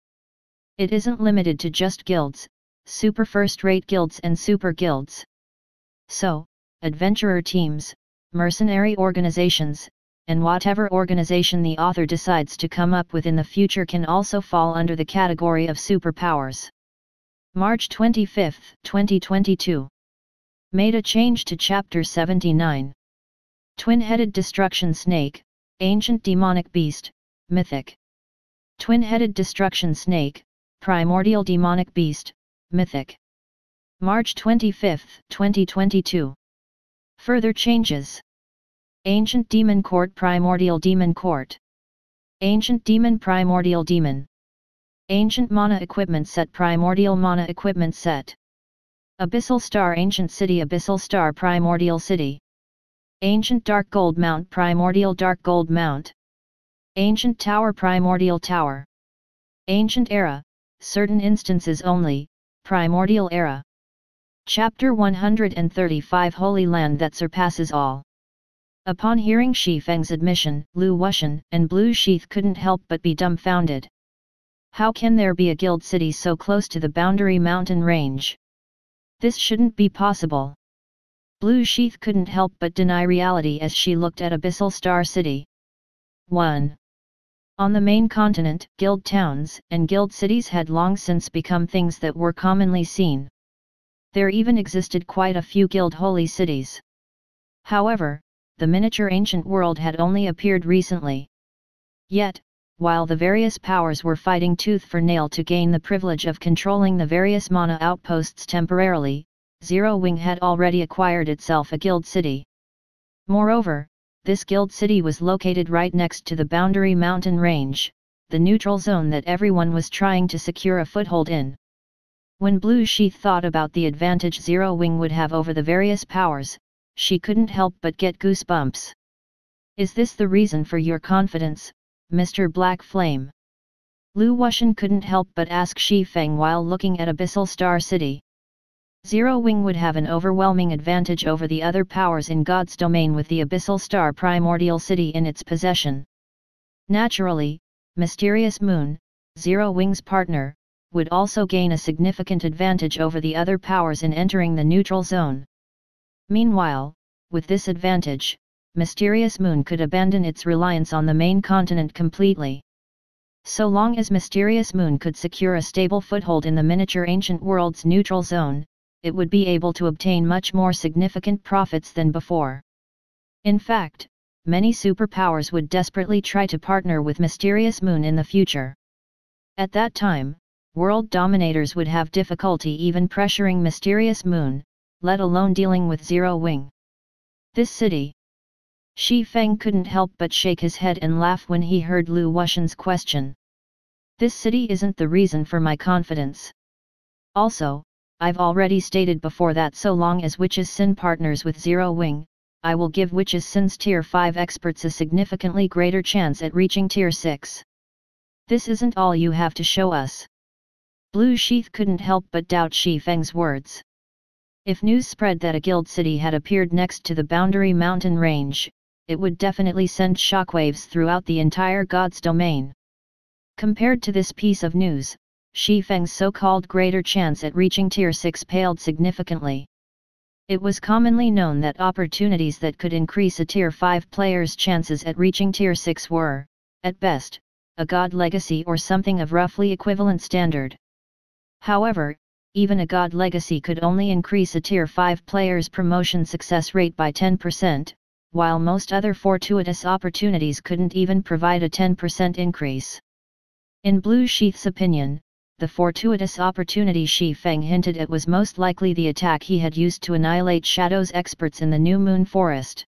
It isn't limited to just guilds, super first-rate guilds and super guilds. So, adventurer teams, mercenary organizations, and whatever organization the author decides to come up with in the future can also fall under the category of superpowers. March 25, 2022. Made a change to Chapter 79. Twin-headed destruction snake, ancient demonic beast, mythic. Twin-headed destruction snake, primordial demonic beast, mythic. March 25, 2022. Further changes. Ancient demon court, primordial demon court. Ancient demon, primordial demon. Ancient mana equipment set, primordial mana equipment set. Abyssal Star ancient city, Abyssal Star primordial city. Ancient dark gold mount, primordial dark gold mount. Ancient tower, primordial tower. Ancient era, certain instances only, primordial era. Chapter 135 Holy Land that surpasses all. Upon hearing Shi Feng's admission, Lu Wuxian and Blue Sheath couldn't help but be dumbfounded. How can there be a guild city so close to the boundary mountain range? This shouldn't be possible. Blue Sheath couldn't help but deny reality as she looked at Abyssal Star City. 1. On the main continent, guild towns and guild cities had long since become things that were commonly seen. There even existed quite a few guild holy cities. However, the miniature ancient world had only appeared recently. Yet, while the various powers were fighting tooth for nail to gain the privilege of controlling the various mana outposts temporarily, Zero Wing had already acquired itself a guild city. Moreover, this guild city was located right next to the boundary mountain range, the neutral zone that everyone was trying to secure a foothold in. When Blue Sheath thought about the advantage Zero Wing would have over the various powers, she couldn't help but get goosebumps. Is this the reason for your confidence, Mr. Black Flame? Lu Wuxian couldn't help but ask Shi Feng while looking at Abyssal Star City. Zero Wing would have an overwhelming advantage over the other powers in God's domain with the Abyssal Star Primordial City in its possession. Naturally, Mysterious Moon, Zero Wing's partner, would also gain a significant advantage over the other powers in entering the neutral zone. Meanwhile, with this advantage, Mysterious Moon could abandon its reliance on the main continent completely. So long as Mysterious Moon could secure a stable foothold in the miniature ancient world's neutral zone, it would be able to obtain much more significant profits than before. In fact, many superpowers would desperately try to partner with Mysterious Moon in the future. At that time, world dominators would have difficulty even pressuring Mysterious Moon, let alone dealing with Zero Wing. This city. Shi Feng couldn't help but shake his head and laugh when he heard Lu Wuxian's question. This city isn't the reason for my confidence. Also, I've already stated before that so long as Witch's Sin partners with Zero Wing, I will give Witch's Sin's Tier 5 experts a significantly greater chance at reaching Tier 6. This isn't all you have to show us. Blue Sheath couldn't help but doubt Shi Feng's words. If news spread that a guild city had appeared next to the Boundary Mountain Range, it would definitely send shockwaves throughout the entire God's domain. Compared to this piece of news, Shi Feng's so-called greater chance at reaching Tier 6 paled significantly. It was commonly known that opportunities that could increase a Tier 5 player's chances at reaching Tier 6 were, at best, a God Legacy or something of roughly equivalent standard. However, even a God Legacy could only increase a Tier 5 player's promotion success rate by 10%, while most other fortuitous opportunities couldn't even provide a 10% increase. In Blue Sheath's opinion, the fortuitous opportunity Shi Feng hinted at was most likely the attack he had used to annihilate Shadow's experts in the New Moon Forest.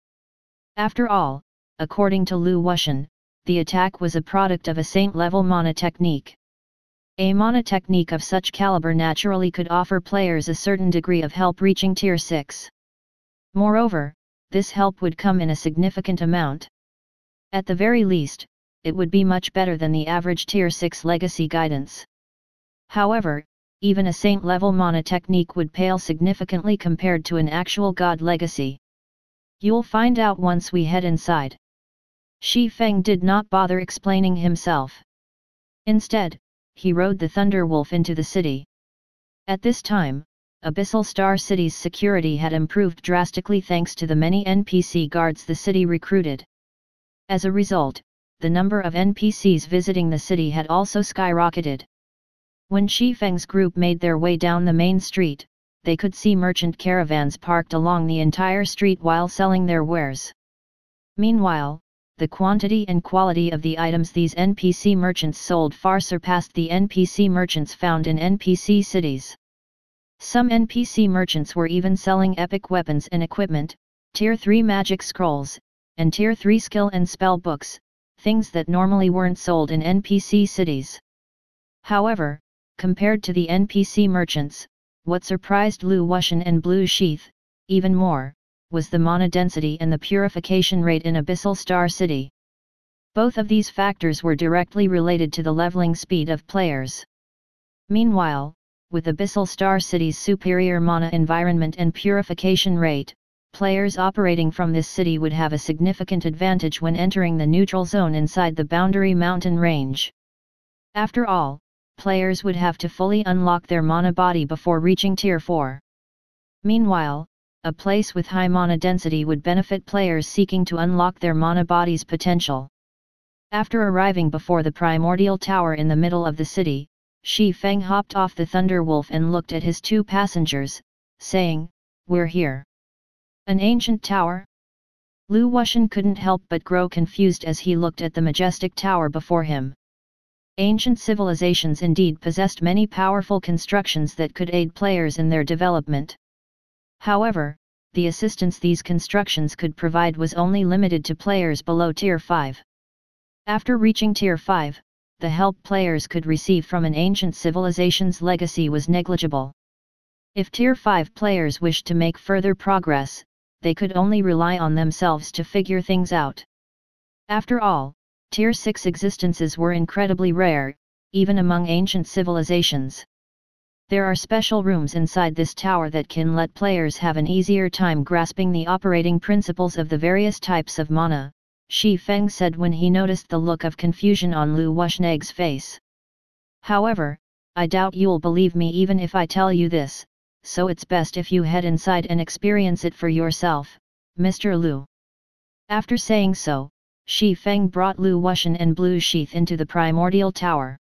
After all, according to Lu Wuxian, the attack was a product of a saint-level mana technique. A mana technique of such caliber naturally could offer players a certain degree of help reaching Tier 6. Moreover, this help would come in a significant amount. At the very least, it would be much better than the average Tier 6 legacy guidance. However, even a saint-level mana technique would pale significantly compared to an actual God legacy. You'll find out once we head inside. Shi Feng did not bother explaining himself. Instead, he rode the Thunderwolf into the city. At this time, Abyssal Star City's security had improved drastically thanks to the many NPC guards the city recruited. As a result, the number of NPCs visiting the city had also skyrocketed. When Shi Feng's group made their way down the main street, they could see merchant caravans parked along the entire street while selling their wares. Meanwhile, the quantity and quality of the items these NPC merchants sold far surpassed the NPC merchants found in NPC cities. Some NPC merchants were even selling epic weapons and equipment, Tier 3 magic scrolls, and Tier 3 skill and spell books, things that normally weren't sold in NPC cities. However, compared to the NPC merchants, what surprised Lu Wuxian and Blue Sheath, even more, was the mana density and the purification rate in Abyssal Star City. Both of these factors were directly related to the leveling speed of players. Meanwhile, with Abyssal Star City's superior mana environment and purification rate, players operating from this city would have a significant advantage when entering the neutral zone inside the Boundary Mountain Range. After all, players would have to fully unlock their mana body before reaching Tier 4. Meanwhile, a place with high mana density would benefit players seeking to unlock their mana body's potential. After arriving before the Primordial Tower in the middle of the city, Shi Feng hopped off the Thunderwolf and looked at his two passengers, saying, "We're here." An ancient tower? Lu Wuxian couldn't help but grow confused as he looked at the majestic tower before him. Ancient civilizations indeed possessed many powerful constructions that could aid players in their development. However, the assistance these constructions could provide was only limited to players below Tier 5. After reaching Tier 5, the help players could receive from an ancient civilization's legacy was negligible. If Tier 5 players wished to make further progress, they could only rely on themselves to figure things out. After all, Tier 6 existences were incredibly rare, even among ancient civilizations. There are special rooms inside this tower that can let players have an easier time grasping the operating principles of the various types of mana, Shi Feng said when he noticed the look of confusion on Lu Wuxian's face. However, I doubt you'll believe me even if I tell you this, so it's best if you head inside and experience it for yourself, Mr. Lu. After saying so, Shi Feng brought Lu Wuxian and Blue Sheath into the Primordial Tower.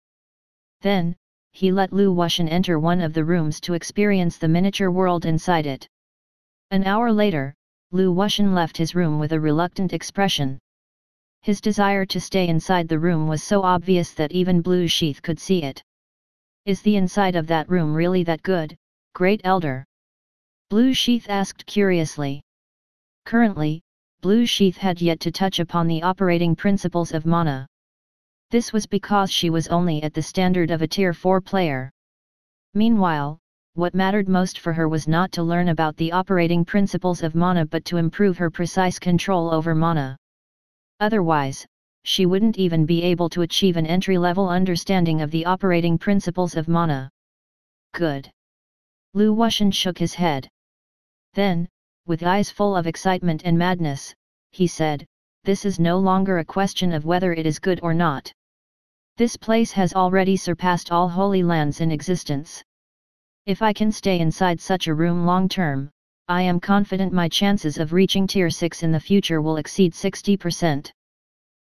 Then, he let Lu Wuxian enter one of the rooms to experience the miniature world inside it. An hour later, Lu Wuxian left his room with a reluctant expression. His desire to stay inside the room was so obvious that even Blue Sheath could see it. Is the inside of that room really that good, Great Elder? Blue Sheath asked curiously. Currently, Blue Sheath had yet to touch upon the operating principles of mana. This was because she was only at the standard of a Tier 4 player. Meanwhile, what mattered most for her was not to learn about the operating principles of mana but to improve her precise control over mana. Otherwise, she wouldn't even be able to achieve an entry-level understanding of the operating principles of mana. Good. Lu Wuxian shook his head. Then, with eyes full of excitement and madness, he said, "This is no longer a question of whether it is good or not. This place has already surpassed all holy lands in existence. If I can stay inside such a room long term, I am confident my chances of reaching Tier 6 in the future will exceed 60%.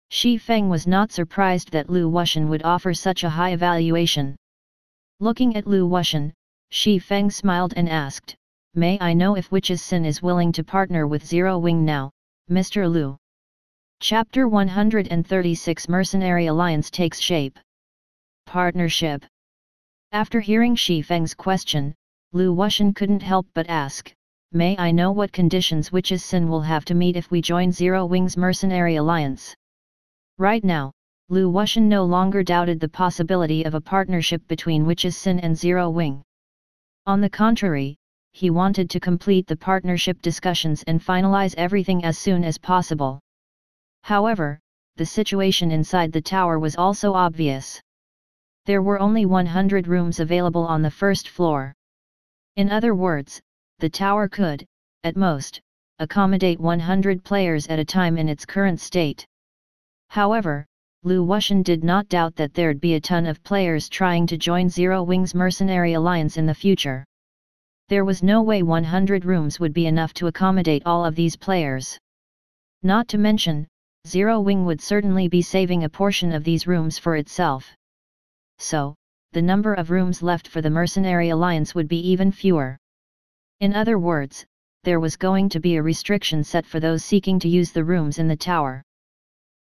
Shi Feng was not surprised that Lu Wuxian would offer such a high evaluation. Looking at Lu Wuxian, Shi Feng smiled and asked, "May I know if Witch's Sin is willing to partner with Zero Wing now, Mr. Lu?" Chapter 136 Mercenary Alliance takes shape. Partnership. After hearing Shi Feng's question, Lu Wuxian couldn't help but ask, "May I know what conditions Witch's Sin will have to meet if we join Zero Wing's Mercenary Alliance?" Right now, Lu Wuxian no longer doubted the possibility of a partnership between Witch's Sin and Zero Wing. On the contrary, he wanted to complete the partnership discussions and finalize everything as soon as possible. However, the situation inside the tower was also obvious. There were only 100 rooms available on the first floor. In other words, the tower could, at most, accommodate 100 players at a time in its current state. However, Lu Wuxian did not doubt that there'd be a ton of players trying to join Zero Wing's Mercenary Alliance in the future. There was no way 100 rooms would be enough to accommodate all of these players. Not to mention, Zero Wing would certainly be saving a portion of these rooms for itself. So, the number of rooms left for the Mercenary Alliance would be even fewer. In other words, there was going to be a restriction set for those seeking to use the rooms in the tower.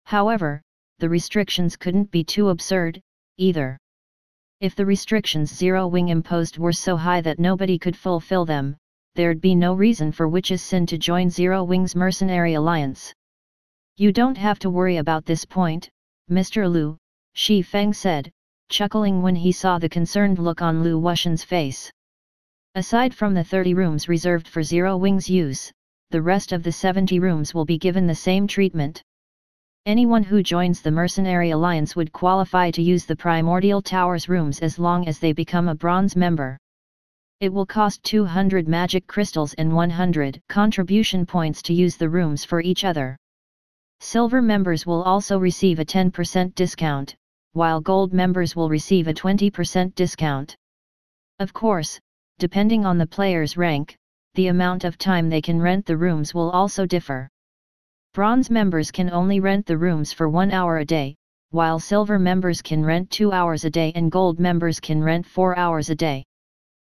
However, the restrictions couldn't be too absurd, either. If the restrictions Zero Wing imposed were so high that nobody could fulfill them, there'd be no reason for Witch's Sin to join Zero Wing's Mercenary Alliance. "You don't have to worry about this point, Mr. Lu," Shi Feng said, chuckling when he saw the concerned look on Lu Wuxian's face. "Aside from the 30 rooms reserved for Zero Wing's use, the rest of the 70 rooms will be given the same treatment. Anyone who joins the Mercenary Alliance would qualify to use the Primordial Tower's rooms as long as they become a bronze member. It will cost 200 magic crystals and 100 contribution points to use the rooms for each other. Silver members will also receive a 10% discount, while gold members will receive a 20% discount. Of course, depending on the player's rank, the amount of time they can rent the rooms will also differ. Bronze members can only rent the rooms for 1 hour a day, while silver members can rent 2 hours a day and gold members can rent 4 hours a day.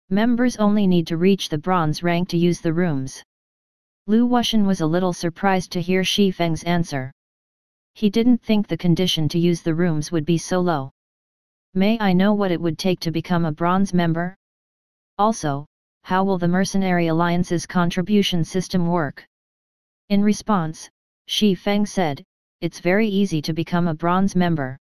Members only need to reach the bronze rank to use the rooms. Lu Wuxian was a little surprised to hear Shi Feng's answer. He didn't think the condition to use the rooms would be so low. "May I know what it would take to become a bronze member? Also, how will the Mercenary Alliance's contribution system work?" In response, Shi Feng said, "It's very easy to become a bronze member.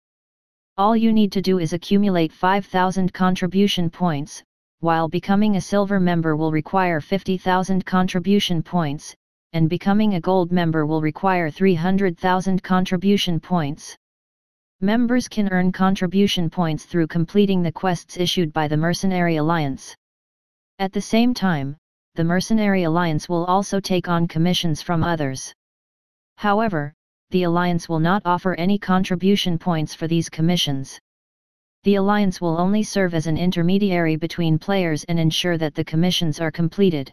All you need to do is accumulate 5,000 contribution points, while becoming a silver member will require 50,000 contribution points, and becoming a gold member will require 300,000 contribution points. Members can earn contribution points through completing the quests issued by the Mercenary Alliance. At the same time, the Mercenary Alliance will also take on commissions from others. However, the Alliance will not offer any contribution points for these commissions. The Alliance will only serve as an intermediary between players and ensure that the commissions are completed.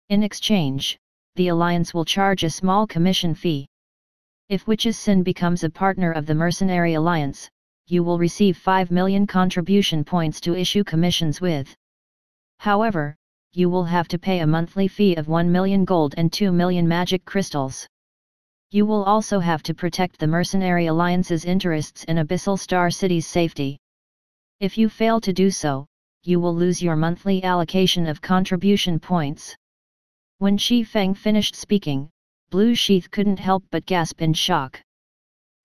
In exchange, the Alliance will charge a small commission fee. If Witch's Sin becomes a partner of the Mercenary Alliance, you will receive 5 million contribution points to issue commissions with. However, you will have to pay a monthly fee of 1 million gold and 2 million magic crystals. You will also have to protect the Mercenary Alliance's interests in Abyssal Star City's safety. If you fail to do so, you will lose your monthly allocation of contribution points. When Shi Feng finished speaking, Blue Sheath couldn't help but gasp in shock.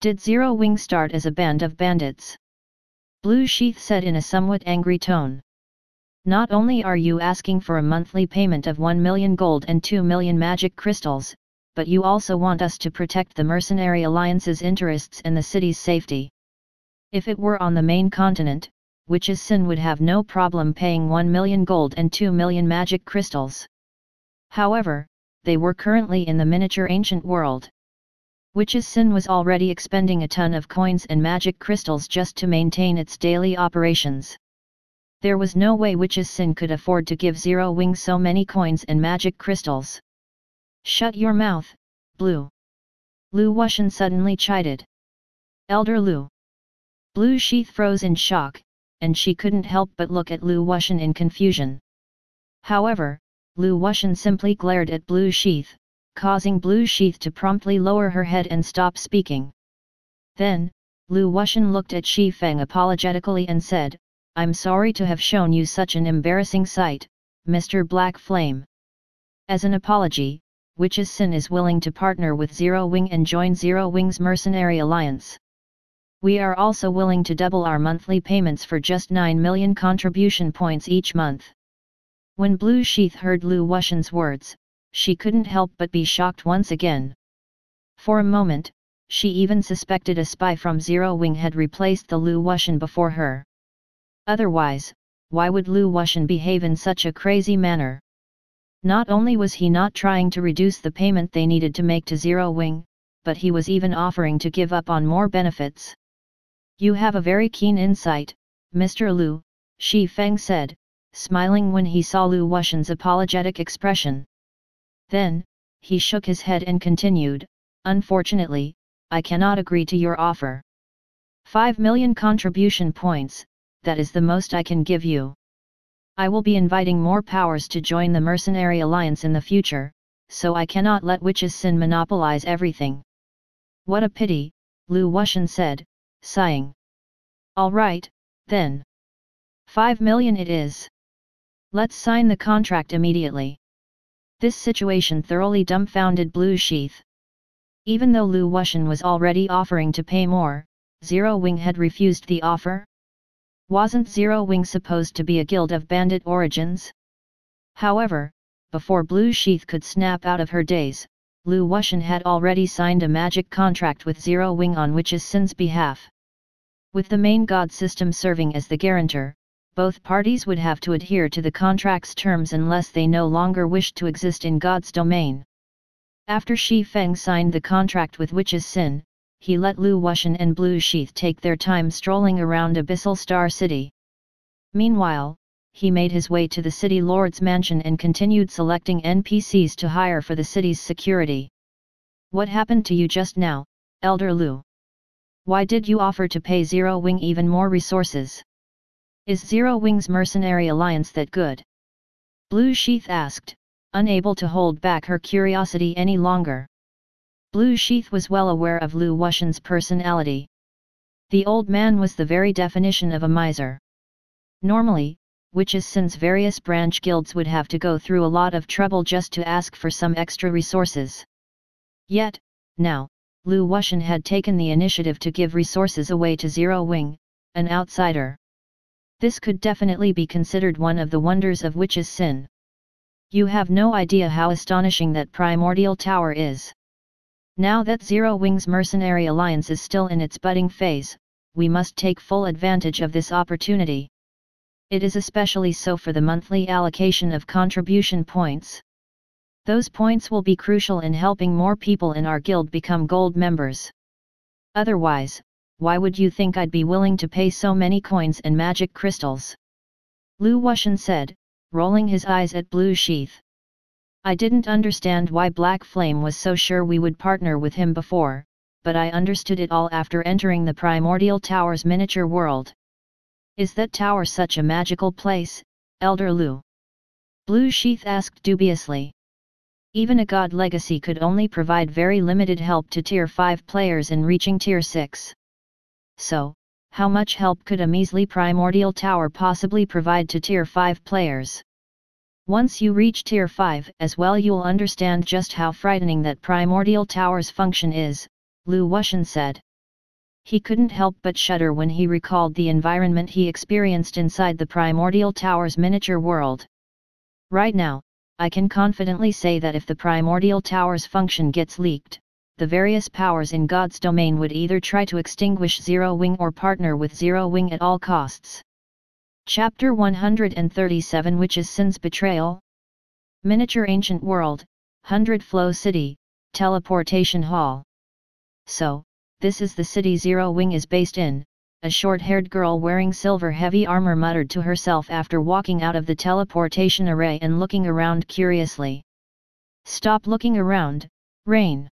Did Zero Wing start as a band of bandits? Blue Sheath said in a somewhat angry tone. Not only are you asking for a monthly payment of 1 million gold and 2 million magic crystals, but you also want us to protect the Mercenary Alliance's interests and the city's safety. If it were on the main continent, Witch's Sin would have no problem paying 1 million gold and 2 million magic crystals. However, they were currently in the miniature ancient world. Witch's Sin was already expending a ton of coins and magic crystals just to maintain its daily operations. There was no way Witch's Sin could afford to give Zero Wing so many coins and magic crystals. Shut your mouth, Blue. Lu Wuxian suddenly chided. Elder Lu. Blue Sheath froze in shock, and she couldn't help but look at Lu Wuxian in confusion. However, Lu Wuxian simply glared at Blue Sheath, causing Blue Sheath to promptly lower her head and stop speaking. Then, Lu Wuxian looked at Shi Feng apologetically and said, I'm sorry to have shown you such an embarrassing sight, Mr. Black Flame. As an apology, Witch's Sin is willing to partner with Zero Wing and join Zero Wing's Mercenary Alliance. We are also willing to double our monthly payments for just 9 million contribution points each month. When Blue Sheath heard Lu Wuxian's words, she couldn't help but be shocked once again. For a moment, she even suspected a spy from Zero Wing had replaced the Lu Wuxian before her. Otherwise, why would Lu Wuxian behave in such a crazy manner? Not only was he not trying to reduce the payment they needed to make to Zero Wing, but he was even offering to give up on more benefits. You have a very keen insight, Mr. Lu, Shi Feng said, smiling when he saw Lu Wuxian's apologetic expression. Then, he shook his head and continued, Unfortunately, I cannot agree to your offer. 5 million contribution points, that is the most I can give you. I will be inviting more powers to join the Mercenary Alliance in the future, so I cannot let Witch's Sin monopolize everything. What a pity, Lu Wuxian said, sighing. All right, then. 5 million it is. Let's sign the contract immediately. This situation thoroughly dumbfounded Blue Sheath. Even though Lu Wuxian was already offering to pay more, Zero Wing had refused the offer? Wasn't Zero Wing supposed to be a guild of bandit origins? However, before Blue Sheath could snap out of her daze, Lu Wuxian had already signed a magic contract with Zero Wing on Witch's Sin's behalf. With the main god system serving as the guarantor, both parties would have to adhere to the contract's terms unless they no longer wished to exist in God's domain. After Shi Feng signed the contract with Witch's Sin, he let Lu Wuxian and Blue Sheath take their time strolling around Abyssal Star City. Meanwhile, he made his way to the city lord's mansion and continued selecting NPCs to hire for the city's security. What happened to you just now, Elder Lu? Why did you offer to pay Zero Wing even more resources? Is Zero Wing's Mercenary Alliance that good? Blue Sheath asked, unable to hold back her curiosity any longer. Blue Sheath was well aware of Lu Wuxian's personality. The old man was the very definition of a miser. Normally, Witch's Sin's various branch guilds would have to go through a lot of trouble just to ask for some extra resources. Yet, now, Lu Wuxian had taken the initiative to give resources away to Zero Wing, an outsider. This could definitely be considered one of the wonders of Witch's Sin. You have no idea how astonishing that Primordial Tower is. Now that Zero Wing's Mercenary Alliance is still in its budding phase, we must take full advantage of this opportunity. It is especially so for the monthly allocation of contribution points. Those points will be crucial in helping more people in our guild become gold members. Otherwise, why would you think I'd be willing to pay so many coins and magic crystals? Lu Wuxian said, rolling his eyes at Blue Sheath. I didn't understand why Black Flame was so sure we would partner with him before, but I understood it all after entering the Primordial Tower's miniature world. Is that tower such a magical place, Elder Lu? Blue Sheath asked dubiously. Even a god legacy could only provide very limited help to Tier 5 players in reaching Tier 6. So, how much help could a measly Primordial Tower possibly provide to Tier 5 players? Once you reach Tier 5 as well, you'll understand just how frightening that Primordial Tower's function is, Lu Wushan said. He couldn't help but shudder when he recalled the environment he experienced inside the Primordial Tower's miniature world. Right now, I can confidently say that if the Primordial Tower's function gets leaked, the various powers in God's domain would either try to extinguish Zero Wing or partner with Zero Wing at all costs. Chapter 137 Witches Sin's Betrayal. Miniature Ancient World, 100 Flow City, Teleportation Hall. So, this is the city Zero Wing is based in, a short-haired girl wearing silver heavy armor muttered to herself after walking out of the teleportation array and looking around curiously. Stop looking around, Rain.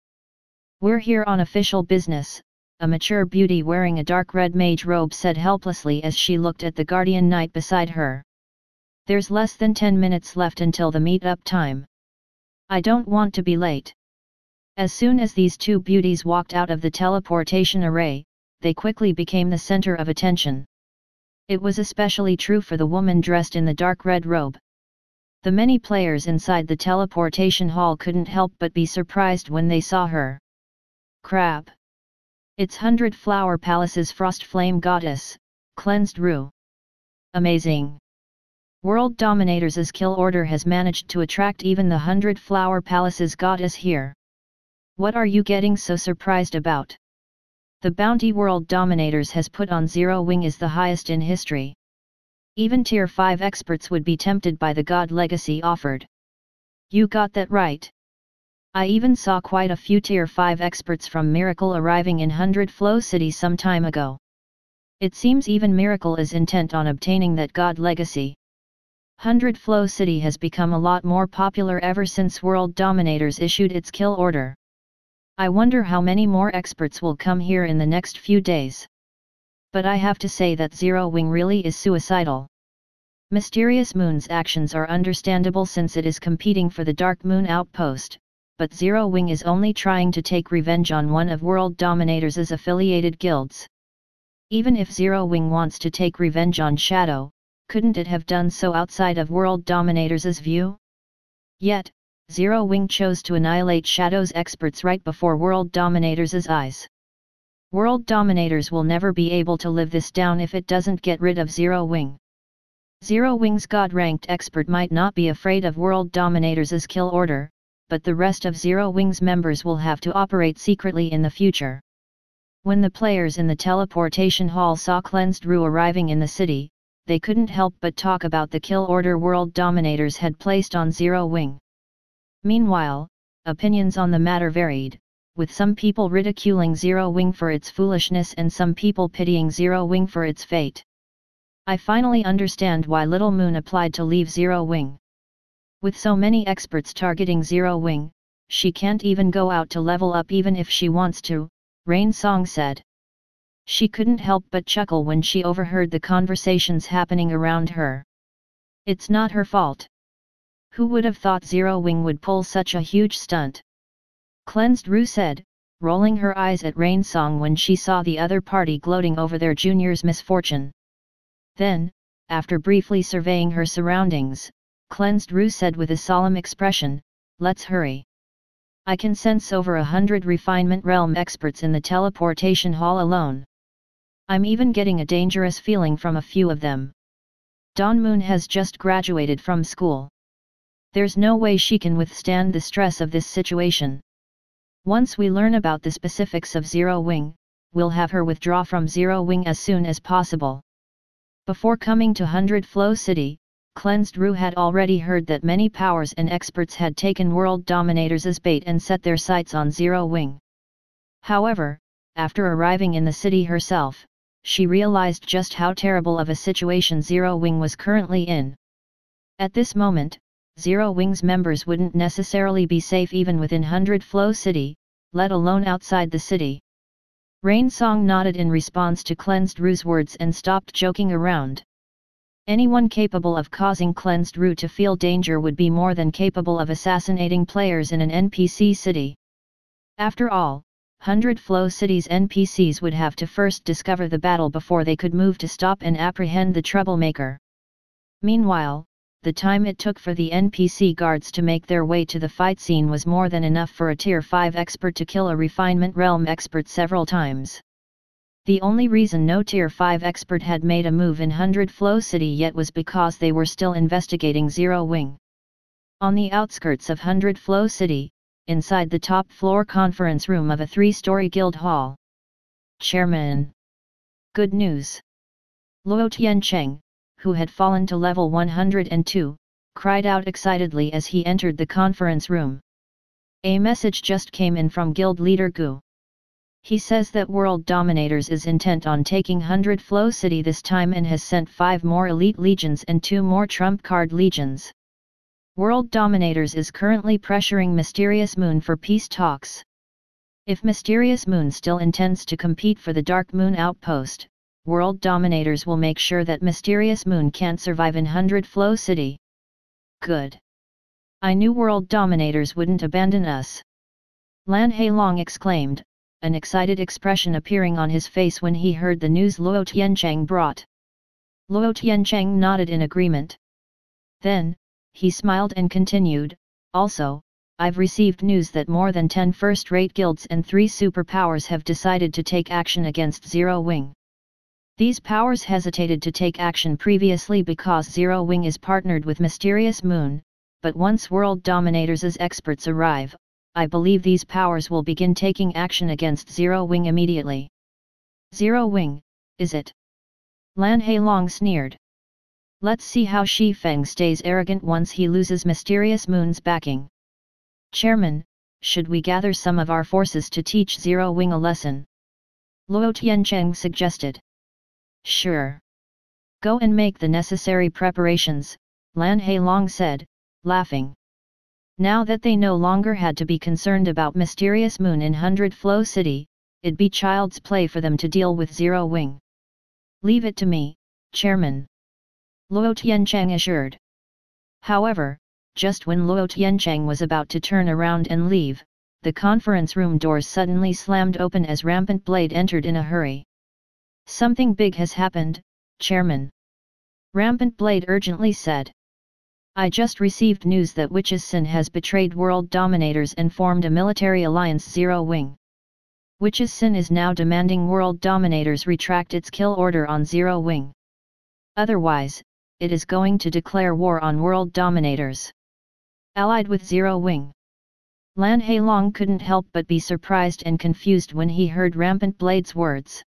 We're here on official business, a mature beauty wearing a dark red mage robe said helplessly as she looked at the guardian knight beside her. There's less than 10 minutes left until the meet-up time. I don't want to be late. As soon as these two beauties walked out of the teleportation array, they quickly became the center of attention. It was especially true for the woman dressed in the dark red robe. The many players inside the teleportation hall couldn't help but be surprised when they saw her. Crap! It's 100 Flower Palace's Frost Flame Goddess, Cleansed Rue. Amazing! World Dominators' kill order has managed to attract even the 100 Flower Palace's goddess here. What are you getting so surprised about? The bounty World Dominators has put on Zero Wing is the highest in history. Even Tier 5 experts would be tempted by the god legacy offered. You got that right. I even saw quite a few Tier 5 experts from Miracle arriving in 100 Flow City some time ago. It seems even Miracle is intent on obtaining that god legacy. 100 Flow City has become a lot more popular ever since World Dominators issued its kill order. I wonder how many more experts will come here in the next few days. But I have to say that Zero Wing really is suicidal. Mysterious Moon's actions are understandable since it is competing for the Dark Moon outpost, but Zero Wing is only trying to take revenge on one of World Dominators' affiliated guilds. Even if Zero Wing wants to take revenge on Shadow, couldn't it have done so outside of World Dominators' view? Yet, Zero Wing chose to annihilate Shadow's experts right before World Dominators' eyes. World Dominators will never be able to live this down if it doesn't get rid of Zero Wing. Zero Wing's god-ranked expert might not be afraid of World Dominators' kill order, but the rest of Zero Wing's members will have to operate secretly in the future. When the players in the teleportation hall saw Cleansed Rue arriving in the city, they couldn't help but talk about the kill order World Dominators had placed on Zero Wing. Meanwhile, opinions on the matter varied, with some people ridiculing Zero Wing for its foolishness and some people pitying Zero Wing for its fate. I finally understand why Little Moon applied to leave Zero Wing. With so many experts targeting Zero Wing, she can't even go out to level up even if she wants to, Rain Song said. She couldn't help but chuckle when she overheard the conversations happening around her. It's not her fault. Who would have thought Zero Wing would pull such a huge stunt? Cleansed Rue said, rolling her eyes at Rain Song when she saw the other party gloating over their junior's misfortune. Then, after briefly surveying her surroundings, Cleansed Rue said with a solemn expression, "Let's hurry. I can sense over 100 refinement realm experts in the teleportation hall alone. I'm even getting a dangerous feeling from a few of them. Dawn Moon has just graduated from school. There's no way she can withstand the stress of this situation. Once we learn about the specifics of Zero Wing, we'll have her withdraw from Zero Wing as soon as possible." Before coming to 100 Flow City, Cleansed Rue had already heard that many powers and experts had taken World Dominators as bait and set their sights on Zero Wing. However, after arriving in the city herself, she realized just how terrible of a situation Zero Wing was currently in. At this moment, Zero Wing's members wouldn't necessarily be safe even within 100 Flow City, let alone outside the city. Rain Song nodded in response to Cleansed Rue's words and stopped joking around. Anyone capable of causing Cleansed Rue to feel danger would be more than capable of assassinating players in an NPC city. After all, 100 Flow City's NPCs would have to first discover the battle before they could move to stop and apprehend the troublemaker. Meanwhile, the time it took for the NPC guards to make their way to the fight scene was more than enough for a Tier 5 expert to kill a Refinement Realm expert several times. The only reason no Tier 5 expert had made a move in 100 Flow City yet was because they were still investigating Zero Wing. On the outskirts of 100 Flow City, inside the top floor conference room of a 3-story guild hall. Chairman. Good news. Luo Tiancheng, who had fallen to level 102, cried out excitedly as he entered the conference room. A message just came in from guild leader Gu. He says that World Dominators is intent on taking 100 Flow City this time and has sent 5 more elite legions and 2 more trump card legions. World Dominators is currently pressuring Mysterious Moon for peace talks. If Mysterious Moon still intends to compete for the Dark Moon outpost, World Dominators will make sure that Mysterious Moon can't survive in 100 Flow City. Good. I knew World Dominators wouldn't abandon us. Lan Hailong exclaimed, an excited expression appearing on his face when he heard the news Luo Tiancheng brought. Luo Tiancheng nodded in agreement. Then, he smiled and continued, also, I've received news that more than 10 first-rate guilds and 3 superpowers have decided to take action against Zero Wing. These powers hesitated to take action previously because Zero Wing is partnered with Mysterious Moon, but once World Dominators' experts arrive, I believe these powers will begin taking action against Zero Wing immediately. Zero Wing, is it? Lan Hailong sneered. Let's see how Shi Feng stays arrogant once he loses Mysterious Moon's backing. Chairman, should we gather some of our forces to teach Zero Wing a lesson? Luo Tiancheng suggested. Sure. Go and make the necessary preparations, Lan Hailong said, laughing. Now that they no longer had to be concerned about Mysterious Moon in 100 Flow City, it'd be child's play for them to deal with Zero Wing. Leave it to me, Chairman. Luo Tiancheng assured. However, just when Luo Tiancheng was about to turn around and leave, the conference room doors suddenly slammed open as Rampant Blade entered in a hurry. Something big has happened, Chairman. Rampant Blade urgently said. I just received news that Witch's Sin has betrayed World Dominators and formed a military alliance Zero Wing. Witch's Sin is now demanding World Dominators retract its kill order on Zero Wing. Otherwise, it is going to declare war on World Dominators. Allied with Zero Wing. Lan Hailong couldn't help but be surprised and confused when he heard Rampant Blade's words.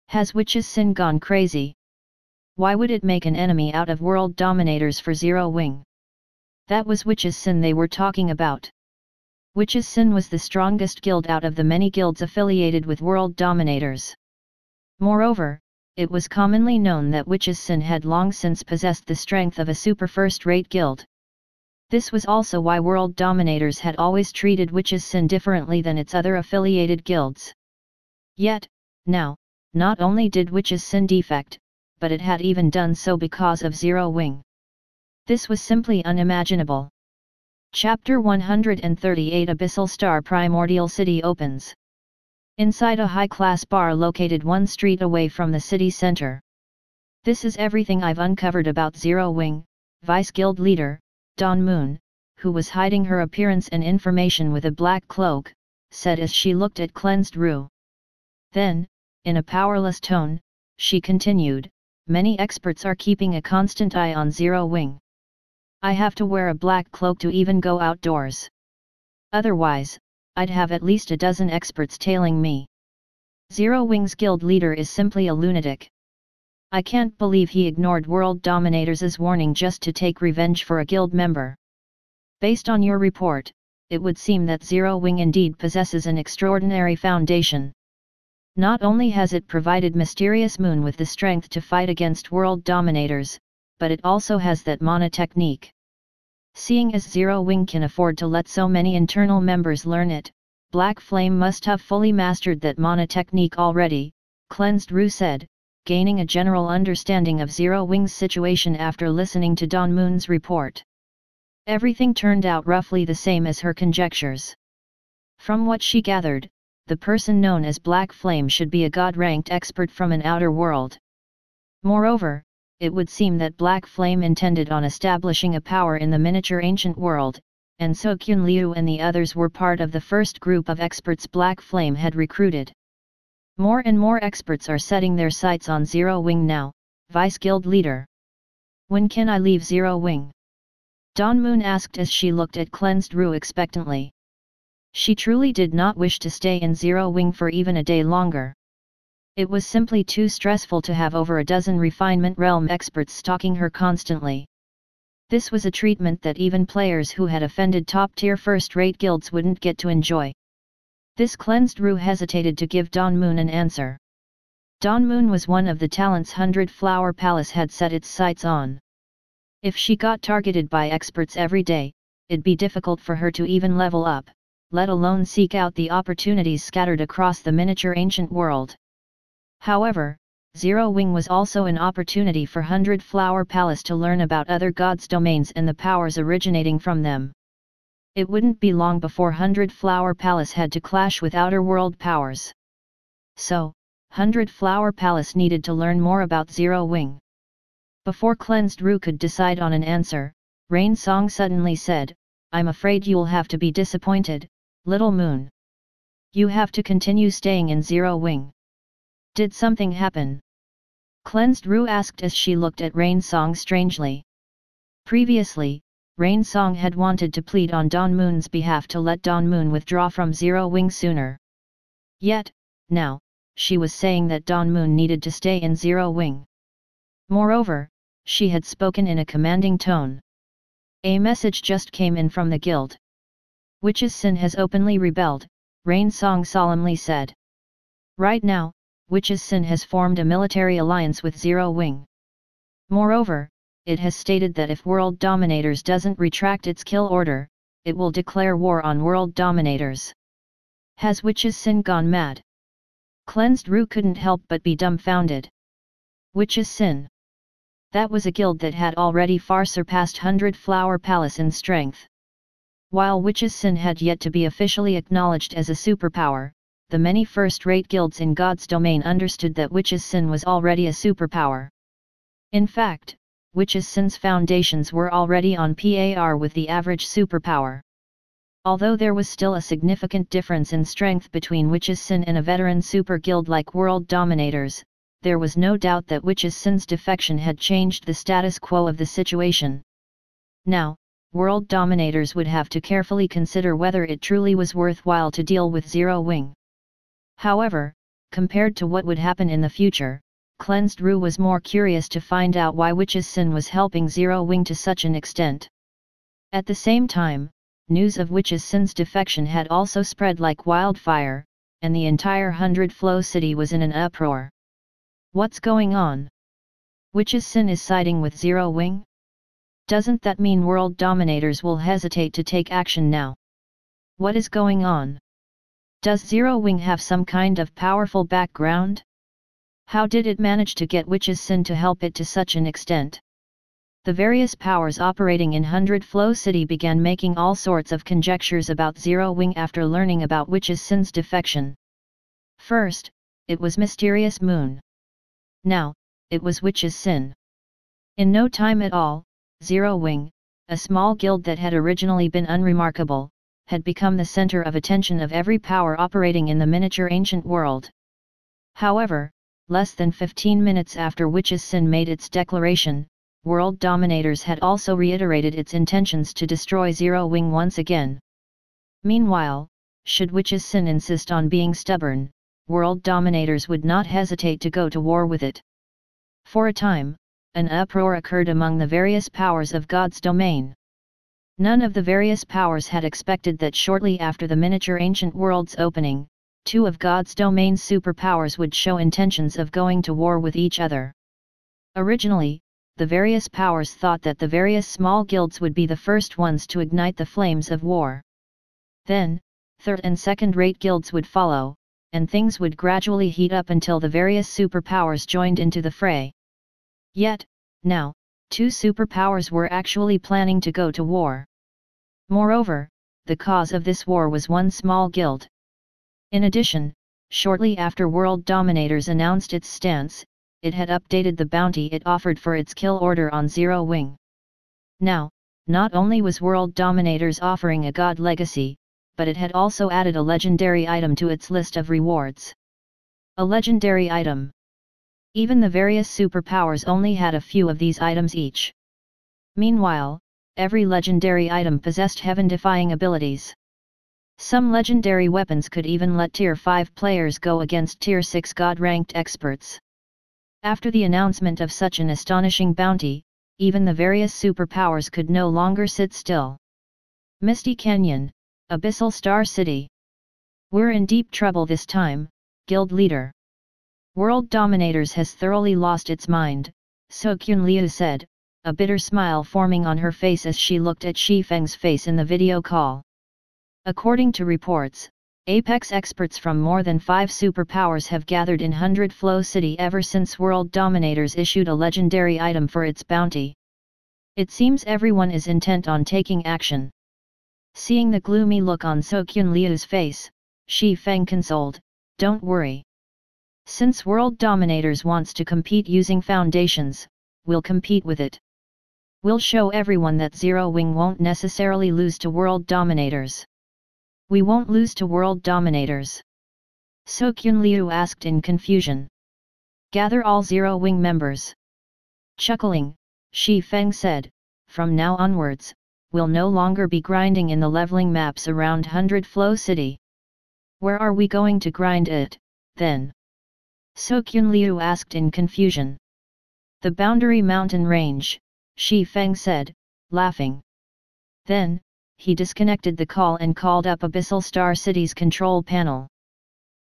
Has Witch's Sin gone crazy? Why would it make an enemy out of World Dominators for Zero Wing? That was Witch's Sin they were talking about. Witch's Sin was the strongest guild out of the many guilds affiliated with World Dominators. Moreover, it was commonly known that Witch's Sin had long since possessed the strength of a super first-rate guild. This was also why World Dominators had always treated Witch's Sin differently than its other affiliated guilds. Yet, now, not only did Witch's Sin defect, but it had even done so because of Zero Wing. This was simply unimaginable. Chapter 138 Abyssal Star Primordial City opens. Inside a high-class bar located 1 street away from the city center. This is everything I've uncovered about Zero Wing, Vice Guild Leader, Dawn Moon, who was hiding her appearance and information with a black cloak, said as she looked at Cleansed Rue. Then, in a powerless tone, she continued, many experts are keeping a constant eye on Zero Wing. I have to wear a black cloak to even go outdoors. Otherwise, I'd have at least a dozen experts tailing me. Zero Wing's guild leader is simply a lunatic. I can't believe he ignored World Dominators' warning just to take revenge for a guild member. Based on your report, it would seem that Zero Wing indeed possesses an extraordinary foundation. Not only has it provided Mysterious Moon with the strength to fight against World Dominators, but it also has that mana technique. Seeing as Zero Wing can afford to let so many internal members learn it, Black Flame must have fully mastered that mana technique already, Cleansed Rue said, gaining a general understanding of Zero Wing's situation after listening to Dawn Moon's report. Everything turned out roughly the same as her conjectures. From what she gathered, the person known as Black Flame should be a god-ranked expert from an outer world. Moreover, it would seem that Black Flame intended on establishing a power in the miniature ancient world, and so Qun Liu and the others were part of the first group of experts Black Flame had recruited. More and more experts are setting their sights on Zero Wing now, Vice Guild Leader. When can I leave Zero Wing? Dawn Moon asked as she looked at Cleansed Rue expectantly. She truly did not wish to stay in Zero Wing for even a day longer. It was simply too stressful to have over a dozen refinement realm experts stalking her constantly. This was a treatment that even players who had offended top-tier first-rate guilds wouldn't get to enjoy. This Cleansed Rue hesitated to give Dawn Moon an answer. Dawn Moon was one of the talents 100 Flower Palace had set its sights on. If she got targeted by experts every day, it'd be difficult for her to even level up, let alone seek out the opportunities scattered across the miniature ancient world. However, Zero Wing was also an opportunity for 100 Flower Palace to learn about other gods' domains and the powers originating from them. It wouldn't be long before 100 Flower Palace had to clash with outer world powers. So, 100 Flower Palace needed to learn more about Zero Wing. Before Cleansed Rue could decide on an answer, Rain Song suddenly said, "I'm afraid you'll have to be disappointed, Little Moon. You have to continue staying in Zero Wing." Did something happen? Cleansed Rue asked as she looked at Rain Song strangely. Previously, Rain Song had wanted to plead on Dawn Moon's behalf to let Dawn Moon withdraw from Zero Wing sooner. Yet, now, she was saying that Dawn Moon needed to stay in Zero Wing. Moreover, she had spoken in a commanding tone. A message just came in from the guild. Witch's Sin has openly rebelled, Rain Song solemnly said. Right now, Witch's Sin has formed a military alliance with Zero Wing. Moreover, it has stated that if World Dominators doesn't retract its kill order, it will declare war on World Dominators. Has Witch's Sin gone mad? Cleansed Rue couldn't help but be dumbfounded. Witch's Sin. That was a guild that had already far surpassed 100 Flower Palace in strength. While Witch's Sin had yet to be officially acknowledged as a superpower, the many first-rate guilds in God's domain understood that Witch's Sin was already a superpower. In fact, Witch's Sin's foundations were already on par with the average superpower. Although there was still a significant difference in strength between Witch's Sin and a veteran super guild like World Dominators, there was no doubt that Witch's Sin's defection had changed the status quo of the situation. Now, World Dominators would have to carefully consider whether it truly was worthwhile to deal with Zero Wing. However, compared to what would happen in the future, Cleansed Rue was more curious to find out why Witch's Sin was helping Zero Wing to such an extent. At the same time, news of Witch's Sin's defection had also spread like wildfire, and the entire 100 Flow City was in an uproar. What's going on? Witch's Sin is siding with Zero Wing? Doesn't that mean World Dominators will hesitate to take action now? What is going on? Does Zero Wing have some kind of powerful background? How did it manage to get Witch's Sin to help it to such an extent? The various powers operating in 100 Flow City began making all sorts of conjectures about Zero Wing after learning about Witch's Sin's defection. First, it was Mysterious Moon. Now, it was Witch's Sin. In no time at all, Zero Wing, a small guild that had originally been unremarkable, had become the center of attention of every power operating in the miniature ancient world. However, less than 15 minutes after Witch's Sin made its declaration, World Dominators had also reiterated its intentions to destroy Zero Wing once again. Meanwhile, should Witch's Sin insist on being stubborn, World Dominators would not hesitate to go to war with it. For a time, an uproar occurred among the various powers of God's domain. None of the various powers had expected that shortly after the miniature ancient world's opening, two of God's domain's superpowers would show intentions of going to war with each other. Originally, the various powers thought that the various small guilds would be the first ones to ignite the flames of war. Then, third and second-rate guilds would follow, and things would gradually heat up until the various superpowers joined into the fray. Yet, now, two superpowers were actually planning to go to war. Moreover, the cause of this war was one small guild. In addition, shortly after World Dominators announced its stance, it had updated the bounty it offered for its kill order on Zero Wing. Now, not only was World Dominators offering a god legacy, but it had also added a legendary item to its list of rewards. A legendary item. Even the various superpowers only had a few of these items each. Meanwhile, every legendary item possessed heaven-defying abilities. Some legendary weapons could even let Tier 5 players go against Tier 6 god-ranked experts. After the announcement of such an astonishing bounty, even the various superpowers could no longer sit still. Misty Canyon, Abyssal Star City. We're in deep trouble this time, Guild Leader. World Dominators has thoroughly lost its mind, So Kyun Liu said, a bitter smile forming on her face as she looked at Shi Feng's face in the video call. According to reports, Apex experts from more than 5 superpowers have gathered in 100 Flow City ever since World Dominators issued a legendary item for its bounty. It seems everyone is intent on taking action. Seeing the gloomy look on So Kyun Liu's face, Shi Feng consoled, "Don't worry. Since World Dominators wants to compete using foundations, we'll compete with it. We'll show everyone that Zero Wing won't necessarily lose to World Dominators." "We won't lose to World Dominators?" So Kyun Liu asked in confusion. "Gather all Zero Wing members." Chuckling, Shi Feng said, "From now onwards, we'll no longer be grinding in the leveling maps around 100 Flow City." "Where are we going to grind it, then?" So Kyun Liu asked in confusion. "The Boundary Mountain Range," Shi Feng said, laughing. Then, he disconnected the call and called up Abyssal Star City's control panel.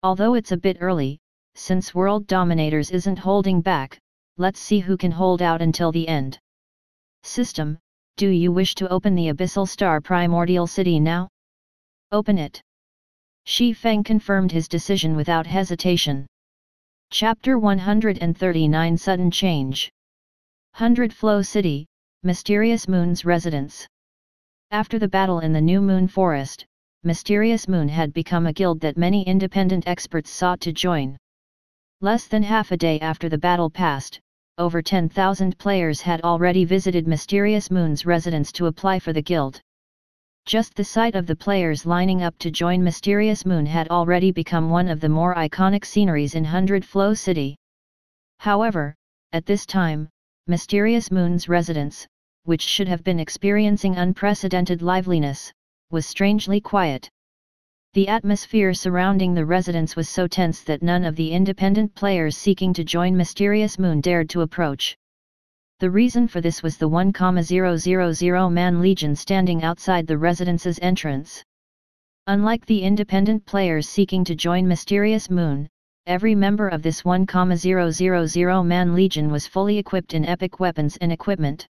"Although it's a bit early, since World Dominators isn't holding back, let's see who can hold out until the end. System, do you wish to open the Abyssal Star Primordial City now?" "Open it." Shi Feng confirmed his decision without hesitation. Chapter 139 Sudden Change. 100 Flow City, Mysterious Moon's residence. After the battle in the New Moon Forest, Mysterious Moon had become a guild that many independent experts sought to join. Less than half a day after the battle passed, over 10,000 players had already visited Mysterious Moon's residence to apply for the guild. Just the sight of the players lining up to join Mysterious Moon had already become one of the more iconic sceneries in 100 Flow City. However, at this time, Mysterious Moon's residence, which should have been experiencing unprecedented liveliness, was strangely quiet. The atmosphere surrounding the residence was so tense that none of the independent players seeking to join Mysterious Moon dared to approach. The reason for this was the 1,000-man legion standing outside the residence's entrance. Unlike the independent players seeking to join Mysterious Moon, every member of this 1,000-man legion was fully equipped in epic weapons and equipment.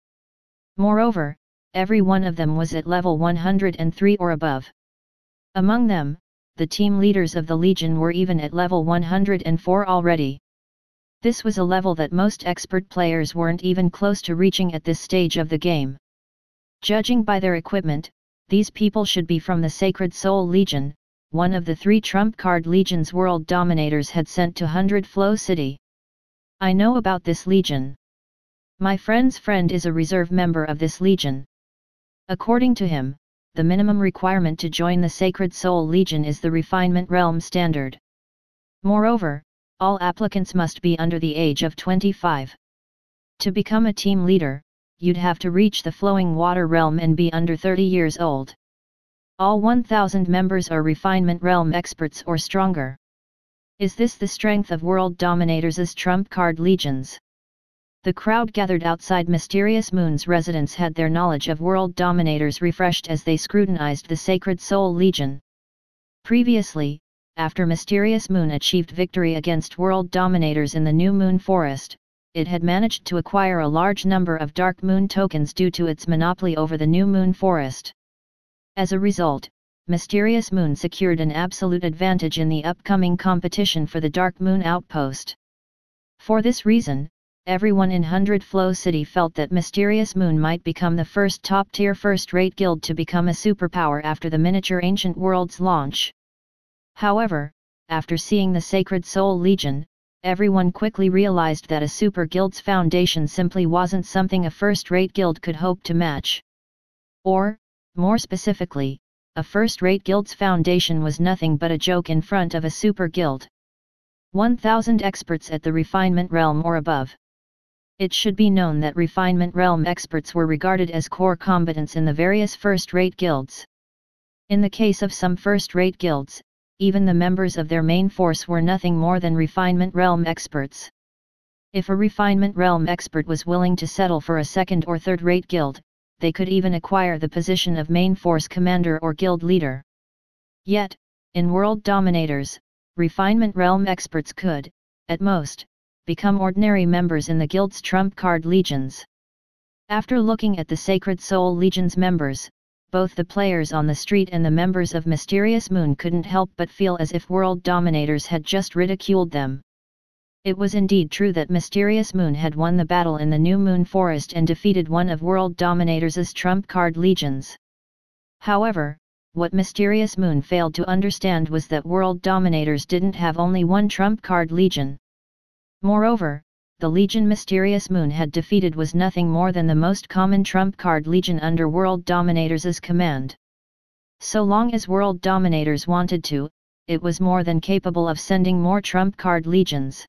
Moreover, every one of them was at level 103 or above. Among them, the team leaders of the legion were even at level 104 already. This was a level that most expert players weren't even close to reaching at this stage of the game. Judging by their equipment, these people should be from the Sacred Soul Legion, one of the 3 trump card legions World Dominators had sent to 100 Flow City. "I know about this legion. My friend's friend is a reserve member of this legion." According to him, the minimum requirement to join the Sacred Soul Legion is the Refinement Realm standard. Moreover, all applicants must be under the age of 25. To become a team leader, you'd have to reach the Flowing Water Realm and be under 30 years old. All 1,000 members are Refinement Realm experts or stronger. Is this the strength of World Dominators' trump card legions? The crowd gathered outside Mysterious Moon's residence had their knowledge of World Dominators refreshed as they scrutinized the Sacred Soul Legion. Previously, after Mysterious Moon achieved victory against World Dominators in the New Moon Forest, it had managed to acquire a large number of Dark Moon tokens due to its monopoly over the New Moon Forest. As a result, Mysterious Moon secured an absolute advantage in the upcoming competition for the Dark Moon Outpost. For this reason, everyone in 100 Flow City felt that Mysterious Moon might become the first top-tier first-rate guild to become a superpower after the Miniature Ancient Worlds launch. However, after seeing the Sacred Soul Legion, everyone quickly realized that a super guild's foundation simply wasn't something a first-rate guild could hope to match. Or, more specifically, a first-rate guild's foundation was nothing but a joke in front of a super guild. 1,000 experts at the Refinement Realm or above. It should be known that Refinement Realm experts were regarded as core combatants in the various first-rate guilds. In the case of some first-rate guilds, even the members of their main force were nothing more than Refinement Realm experts. If a Refinement Realm expert was willing to settle for a second or third-rate guild, they could even acquire the position of main force commander or guild leader. Yet, in World Dominators, Refinement Realm experts could, at most, become ordinary members in the guild's trump card legions. After looking at the Sacred Soul Legion's members, both the players on the street and the members of Mysterious Moon couldn't help but feel as if World Dominators had just ridiculed them. It was indeed true that Mysterious Moon had won the battle in the New Moon Forest and defeated one of World Dominators' trump card legions. However, what Mysterious Moon failed to understand was that World Dominators didn't have only one trump card legion. Moreover, the legion Mysterious Moon had defeated was nothing more than the most common trump card legion under World Dominators' command. So long as World Dominators wanted to, it was more than capable of sending more trump card legions.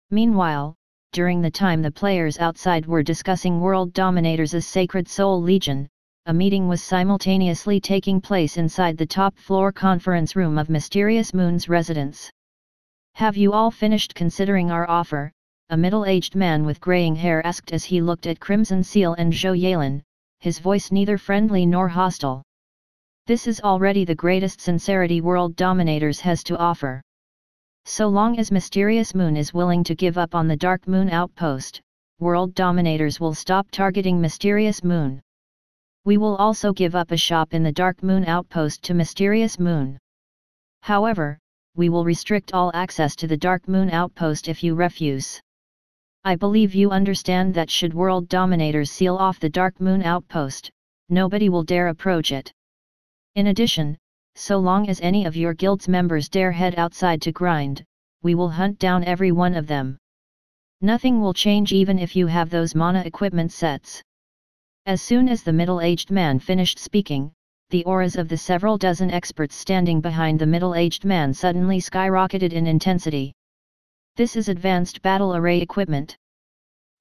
Meanwhile, during the time the players outside were discussing World Dominators' Sacred Soul Legion, a meeting was simultaneously taking place inside the top-floor conference room of Mysterious Moon's residence. "Have you all finished considering our offer?" a middle-aged man with graying hair asked as he looked at Crimson Seal and Zhou Yalin, his voice neither friendly nor hostile. "This is already the greatest sincerity World Dominators has to offer. So long as Mysterious Moon is willing to give up on the Dark Moon Outpost, World Dominators will stop targeting Mysterious Moon. We will also give up a shop in the Dark Moon Outpost to Mysterious Moon. However, we will restrict all access to the Dark Moon Outpost if you refuse. I believe you understand that should World Dominators seal off the Dark Moon Outpost, nobody will dare approach it. In addition, so long as any of your guild's members dare head outside to grind, we will hunt down every one of them. Nothing will change even if you have those mana equipment sets." As soon as the middle-aged man finished speaking, the auras of the several dozen experts standing behind the middle-aged man suddenly skyrocketed in intensity. "This is advanced battle array equipment."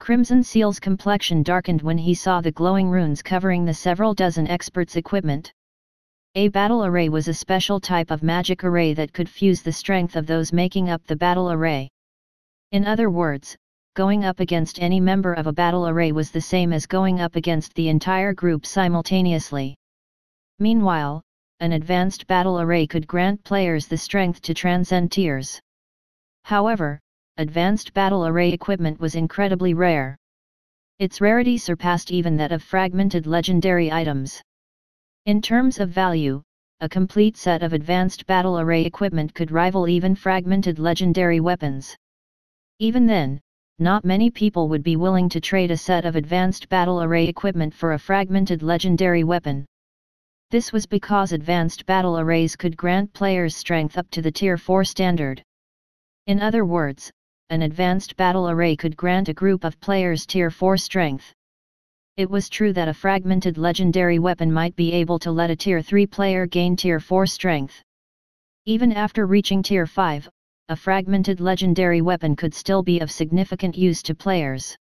Crimson Seal's complexion darkened when he saw the glowing runes covering the several dozen experts' equipment. A battle array was a special type of magic array that could fuse the strength of those making up the battle array. In other words, going up against any member of a battle array was the same as going up against the entire group simultaneously. Meanwhile, an advanced battle array could grant players the strength to transcend tiers. However, advanced battle array equipment was incredibly rare. Its rarity surpassed even that of fragmented legendary items. In terms of value, a complete set of advanced battle array equipment could rival even fragmented legendary weapons. Even then, not many people would be willing to trade a set of advanced battle array equipment for a fragmented legendary weapon. This was because advanced battle arrays could grant players strength up to the Tier 4 standard. In other words, an advanced battle array could grant a group of players Tier 4 strength. It was true that a fragmented legendary weapon might be able to let a Tier 3 player gain Tier 4 strength. Even after reaching Tier 5, a fragmented legendary weapon could still be of significant use to players.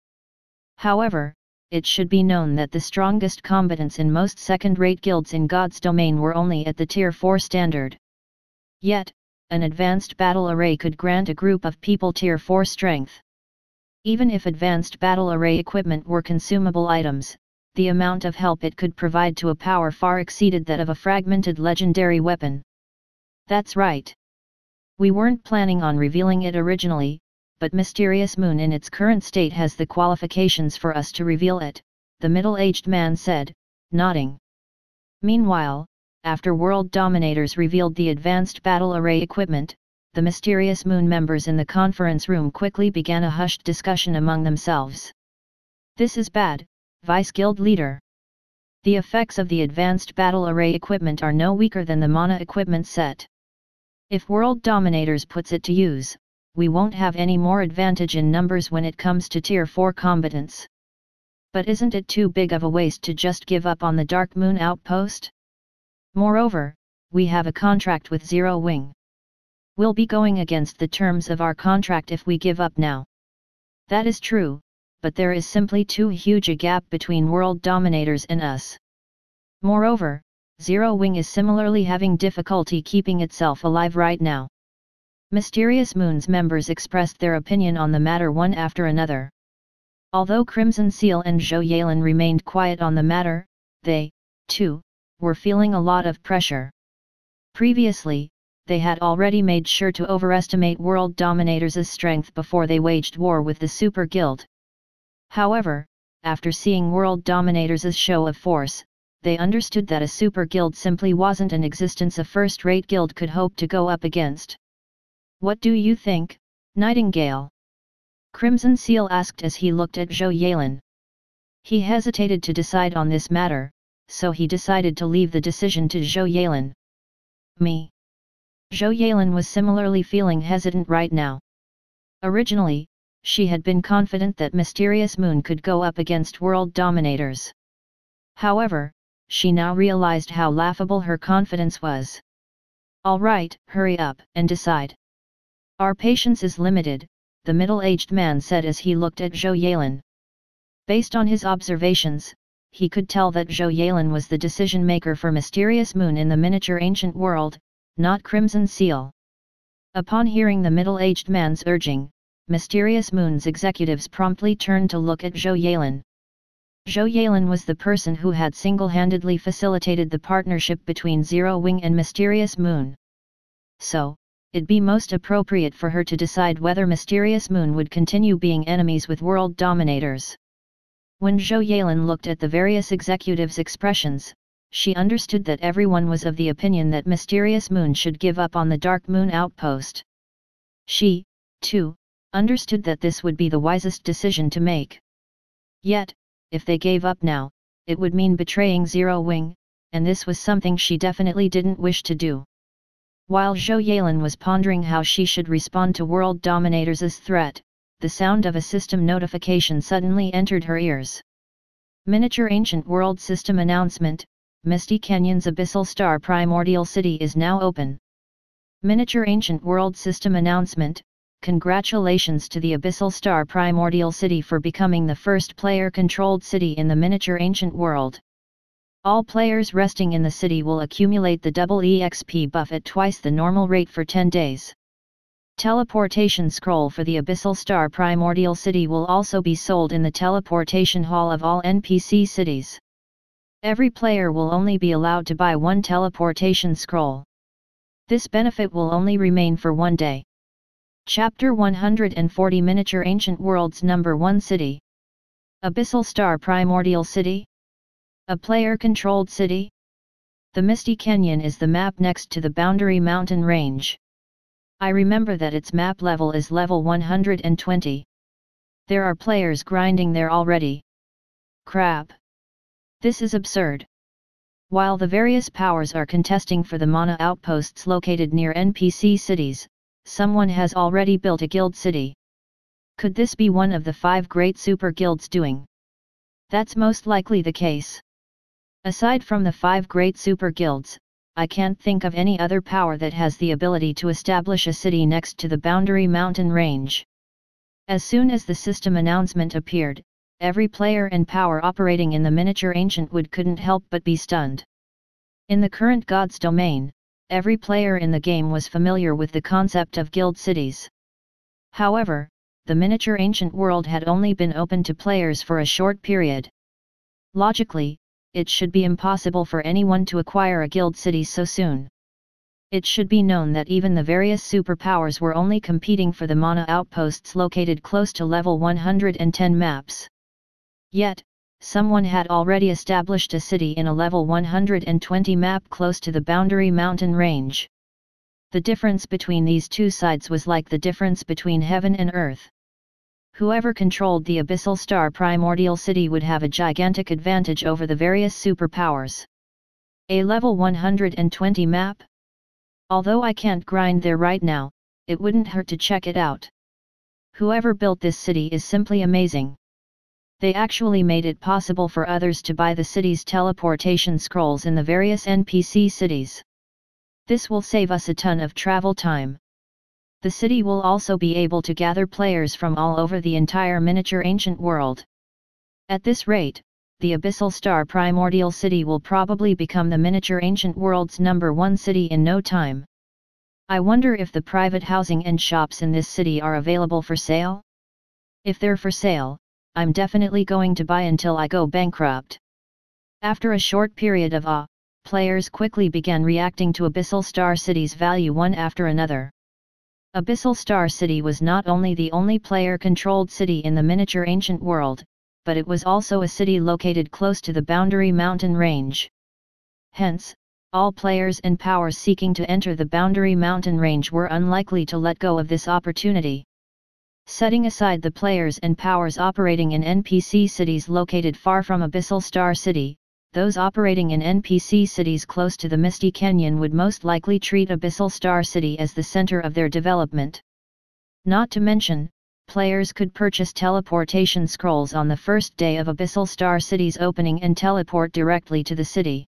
However, it should be known that the strongest combatants in most second-rate guilds in God's domain were only at the Tier 4 standard. Yet, an advanced battle array could grant a group of people Tier 4 strength. Even if advanced battle array equipment were consumable items, the amount of help it could provide to a power far exceeded that of a fragmented legendary weapon. That's right. We weren't planning on revealing it originally, but Mysterious Moon in its current state has the qualifications for us to reveal it, the middle-aged man said, nodding. Meanwhile, after World Dominators revealed the advanced battle array equipment, the Mysterious Moon members in the conference room quickly began a hushed discussion among themselves. This is bad, Vice Guild Leader. The effects of the advanced battle array equipment are no weaker than the mana equipment set. If World Dominators puts it to use, we won't have any more advantage in numbers when it comes to Tier 4 combatants. But isn't it too big of a waste to just give up on the Dark Moon outpost? Moreover, we have a contract with Zero Wing. We'll be going against the terms of our contract if we give up now. That is true, but there is simply too huge a gap between World Dominators and us. Moreover, Zero Wing is similarly having difficulty keeping itself alive right now. Mysterious Moon's members expressed their opinion on the matter one after another. Although Crimson Seal and Zhou Yalin remained quiet on the matter, they, too, were feeling a lot of pressure. Previously, they had already made sure to overestimate World Dominators' strength before they waged war with the Super Guild. However, after seeing World Dominators' show of force, they understood that a Super Guild simply wasn't an existence a first-rate guild could hope to go up against. What do you think, Nightingale? Crimson Seal asked as he looked at Zhou Yalin. He hesitated to decide on this matter, so he decided to leave the decision to Zhou Yalin. Me. Zhou Yalin was similarly feeling hesitant right now. Originally, she had been confident that Mysterious Moon could go up against World Dominators. However, she now realized how laughable her confidence was. All right, hurry up and decide. Our patience is limited, the middle-aged man said as he looked at Zhou Yalin. Based on his observations, he could tell that Zhou Yalin was the decision-maker for Mysterious Moon in the miniature ancient world, not Crimson Seal. Upon hearing the middle-aged man's urging, Mysterious Moon's executives promptly turned to look at Zhou Yalin. Zhou Yalin was the person who had single-handedly facilitated the partnership between Zero Wing and Mysterious Moon. So, it'd be most appropriate for her to decide whether Mysterious Moon would continue being enemies with World Dominators. When Zhou Yalin looked at the various executives' expressions, she understood that everyone was of the opinion that Mysterious Moon should give up on the Dark Moon outpost. She, too, understood that this would be the wisest decision to make. Yet, if they gave up now, it would mean betraying Zero Wing, and this was something she definitely didn't wish to do. While Zhou Yalin was pondering how she should respond to World Dominators' threat, the sound of a system notification suddenly entered her ears. Miniature Ancient World System Announcement: Misty Canyon's Abyssal Star Primordial City is now open. Miniature Ancient World System Announcement: Congratulations to the Abyssal Star Primordial City for becoming the first player-controlled city in the Miniature Ancient World. All players resting in the city will accumulate the double EXP buff at twice the normal rate for 10 days. Teleportation scroll for the Abyssal Star Primordial City will also be sold in the teleportation hall of all NPC cities. Every player will only be allowed to buy one teleportation scroll. This benefit will only remain for 1 day. Chapter 140 Miniature Ancient Worlds Number 1 City. Abyssal Star Primordial City? A player-controlled city? The Misty Canyon is the map next to the Boundary Mountain Range. I remember that its map level is level 120. There are players grinding there already. Crap. This is absurd. While the various powers are contesting for the mana outposts located near NPC cities, someone has already built a guild city. Could this be one of the 5 great super guilds doing? That's most likely the case. Aside from the 5 great super guilds, I can't think of any other power that has the ability to establish a city next to the Boundary Mountain Range. As soon as the system announcement appeared, every player and power operating in the Miniature Ancient Wood couldn't help but be stunned. In the current God's domain, every player in the game was familiar with the concept of guild cities. However, the Miniature Ancient World had only been open to players for a short period. Logically, it should be impossible for anyone to acquire a guild city so soon. It should be known that even the various superpowers were only competing for the mana outposts located close to level 110 maps. Yet, someone had already established a city in a level 120 map close to the Boundary Mountain range. The difference between these two sides was like the difference between heaven and earth. Whoever controlled the Abyssal Star Primordial City would have a gigantic advantage over the various superpowers. A level 120 map? Although I can't grind there right now, it wouldn't hurt to check it out. Whoever built this city is simply amazing. They actually made it possible for others to buy the city's teleportation scrolls in the various NPC cities. This will save us a ton of travel time. The city will also be able to gather players from all over the entire miniature ancient world. At this rate, the Abyssal Star Primordial City will probably become the miniature ancient world's #1 city in no time. I wonder if the private housing and shops in this city are available for sale? If they're for sale, I'm definitely going to buy until I go bankrupt. After a short period of awe, players quickly began reacting to Abyssal Star City's value one after another. Abyssal Star City was not only the only player-controlled city in the miniature ancient world, but it was also a city located close to the Boundary Mountain range. Hence, all players and powers seeking to enter the Boundary Mountain range were unlikely to let go of this opportunity. Setting aside the players and powers operating in NPC cities located far from Abyssal Star City, those operating in NPC cities close to the Misty Canyon would most likely treat Abyssal Star City as the center of their development. Not to mention, players could purchase teleportation scrolls on the first day of Abyssal Star City's opening and teleport directly to the city.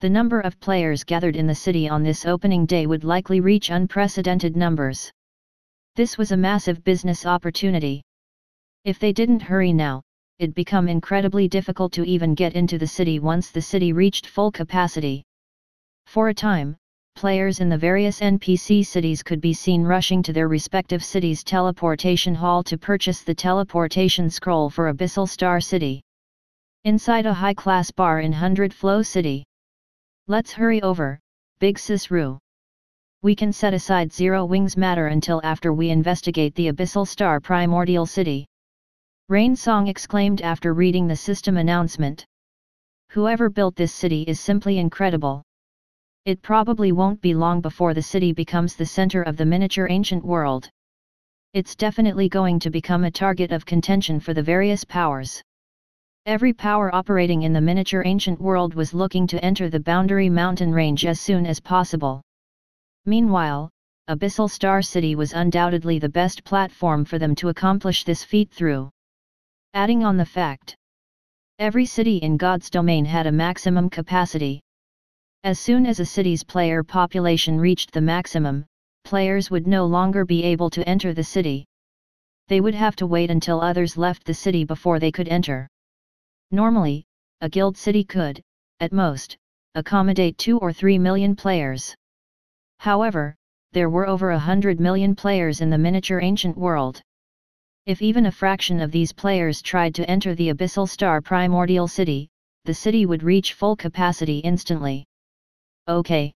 The number of players gathered in the city on this opening day would likely reach unprecedented numbers. This was a massive business opportunity. If they didn't hurry now, it'd become incredibly difficult to even get into the city once the city reached full capacity. For a time, players in the various NPC cities could be seen rushing to their respective cities' teleportation hall to purchase the teleportation scroll for Abyssal Star City. Inside a high-class bar in 100 Flow City. Let's hurry over, Big Sis Rue. We can set aside Zero Wings matter until after we investigate the Abyssal Star Primordial City. Rain Song exclaimed after reading the system announcement. Whoever built this city is simply incredible. It probably won't be long before the city becomes the center of the miniature ancient world. It's definitely going to become a target of contention for the various powers. Every power operating in the miniature ancient world was looking to enter the Boundary Mountain range as soon as possible. Meanwhile, Abyssal Star City was undoubtedly the best platform for them to accomplish this feat through. Adding on the fact, every city in God's domain had a maximum capacity. As soon as a city's player population reached the maximum, players would no longer be able to enter the city. They would have to wait until others left the city before they could enter. Normally, a guild city could, at most, accommodate 2 or 3 million players. However, there were over 100 million players in the miniature ancient world. If even a fraction of these players tried to enter the Abyssal Star Primordial City, the city would reach full capacity instantly. Okay.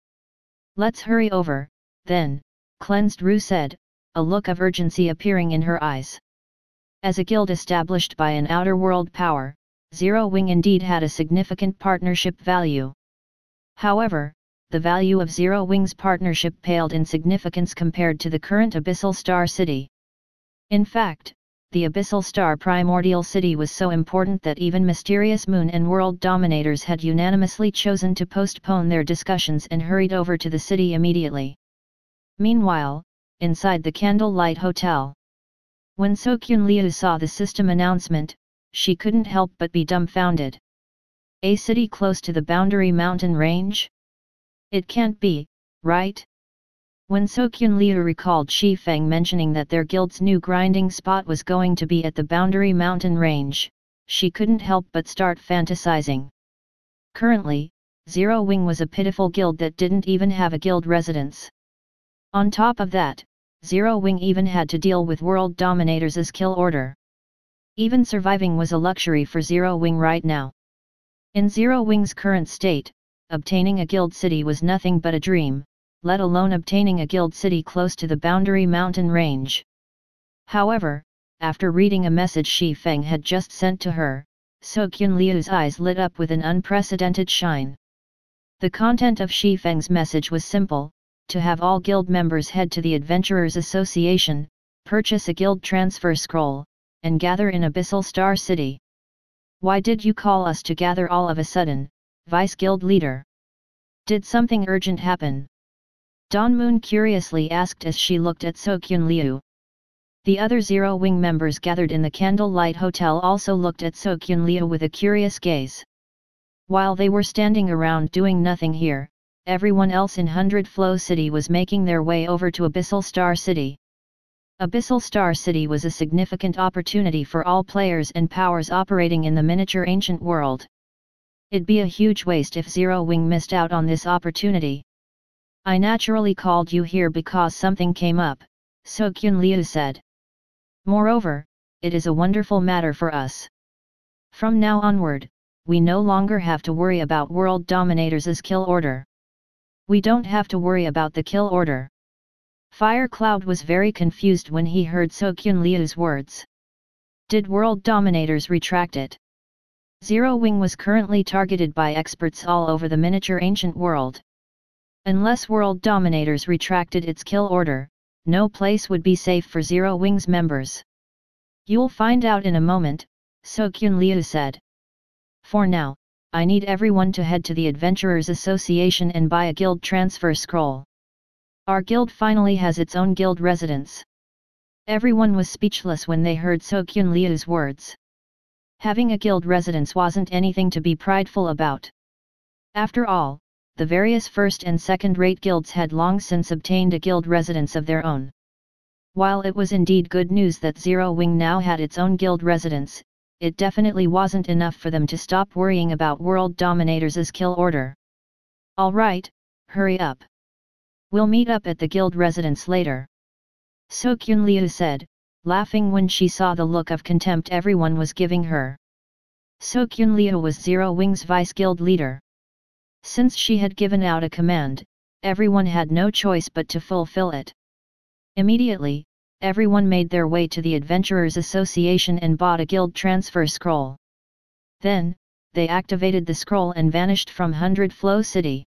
Let's hurry over, then, Cleansed Rue said, a look of urgency appearing in her eyes. As a guild established by an outer world power, Zero Wing indeed had a significant partnership value. However, the value of Zero Wing's partnership paled in significance compared to the current Abyssal Star City. In fact, the Abyssal Star Primordial City was so important that even mysterious moon and world dominators had unanimously chosen to postpone their discussions and hurried over to the city immediately. Meanwhile, inside the Candlelight Hotel, when Sokyun Liu saw the system announcement, she couldn't help but be dumbfounded. A city close to the Boundary Mountain range? It can't be, right? When Sokyun Liu recalled Shi Feng mentioning that their guild's new grinding spot was going to be at the Boundary Mountain range, she couldn't help but start fantasizing. Currently, Zero Wing was a pitiful guild that didn't even have a guild residence. On top of that, Zero Wing even had to deal with world dominators' kill order. Even surviving was a luxury for Zero Wing right now. In Zero Wing's current state, obtaining a guild city was nothing but a dream, let alone obtaining a guild city close to the boundary mountain range. However, after reading a message Shi Feng had just sent to her, Sokyun Liu's eyes lit up with an unprecedented shine. The content of Shi Feng's message was simple: to have all guild members head to the Adventurers Association, purchase a guild transfer scroll, and gather in Abyssal Star City. Why did you call us to gather all of a sudden, Vice Guild Leader? Did something urgent happen? Dawn Moon curiously asked as she looked at Sokyun Liu. The other Zero Wing members gathered in the Candlelight Hotel also looked at Sokyun Liu with a curious gaze. While they were standing around doing nothing here, everyone else in 100 Flow City was making their way over to Abyssal Star City. Abyssal Star City was a significant opportunity for all players and powers operating in the miniature ancient world. It'd be a huge waste if Zero Wing missed out on this opportunity. I naturally called you here because something came up, Sokyun Liu said. Moreover, it is a wonderful matter for us. From now onward, we no longer have to worry about World Dominators' kill order. We don't have to worry about the kill order. Fire Cloud was very confused when he heard Sokyun Liu's words. Did World Dominators retract it? Zero Wing was currently targeted by experts all over the miniature ancient world. Unless World Dominators retracted its kill order, no place would be safe for Zero Wing's members. You'll find out in a moment, Sokyun Liu said. For now, I need everyone to head to the Adventurers Association and buy a guild transfer scroll. Our guild finally has its own guild residence. Everyone was speechless when they heard Sokyun Liu's words. Having a guild residence wasn't anything to be prideful about. After all, the various first and second-rate guilds had long since obtained a guild residence of their own. While it was indeed good news that Zero Wing now had its own guild residence, it definitely wasn't enough for them to stop worrying about World Dominators' kill order. Alright, hurry up. We'll meet up at the guild residence later. Sokyun Liu said, laughing when she saw the look of contempt everyone was giving her. Sokyun Liu was Zero Wing's vice guild leader. Since she had given out a command, everyone had no choice but to fulfill it. Immediately, everyone made their way to the Adventurers Association and bought a guild transfer scroll. Then, they activated the scroll and vanished from 100 Flow City.